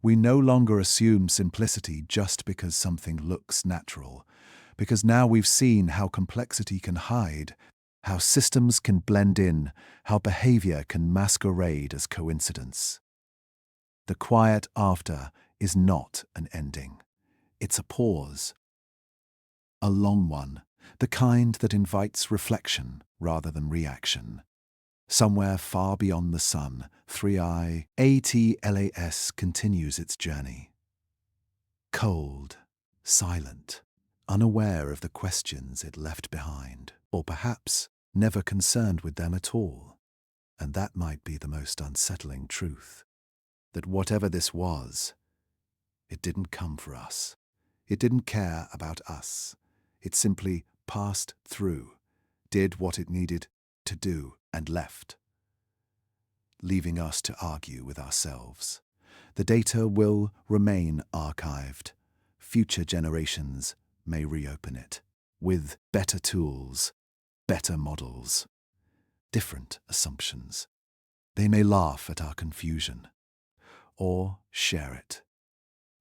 We no longer assume simplicity just because something looks natural, because now we've seen how complexity can hide, how systems can blend in, how behavior can masquerade as coincidence. The quiet after is not an ending. It's a pause. A long one, the kind that invites reflection rather than reaction. Somewhere far beyond the sun, 3i ATLAS continues its journey. Cold, silent, unaware of the questions it left behind, or perhaps never concerned with them at all. And that might be the most unsettling truth, that whatever this was, it didn't come for us. It didn't care about us. It simply passed through, did what it needed to do, and left, leaving us to argue with ourselves. The data will remain archived. Future generations may reopen it with better tools, better models, different assumptions. They may laugh at our confusion or share it.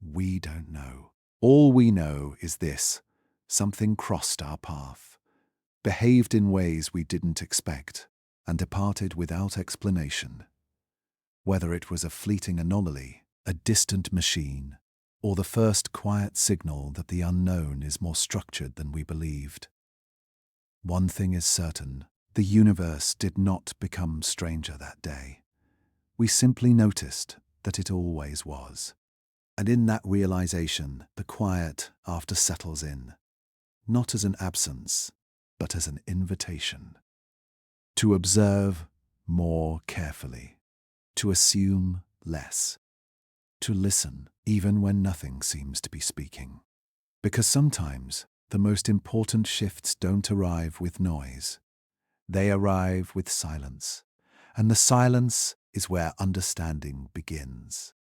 We don't know. All we know is this: something crossed our path, behaved in ways we didn't expect, and departed without explanation. Whether it was a fleeting anomaly, a distant machine, or the first quiet signal that the unknown is more structured than we believed. One thing is certain: the universe did not become stranger that day. We simply noticed that it always was. And in that realization, the quiet after settles in, not as an absence, but as an invitation. To observe more carefully, to assume less, to listen even when nothing seems to be speaking. Because sometimes the most important shifts don't arrive with noise. They arrive with silence, and the silence is where understanding begins.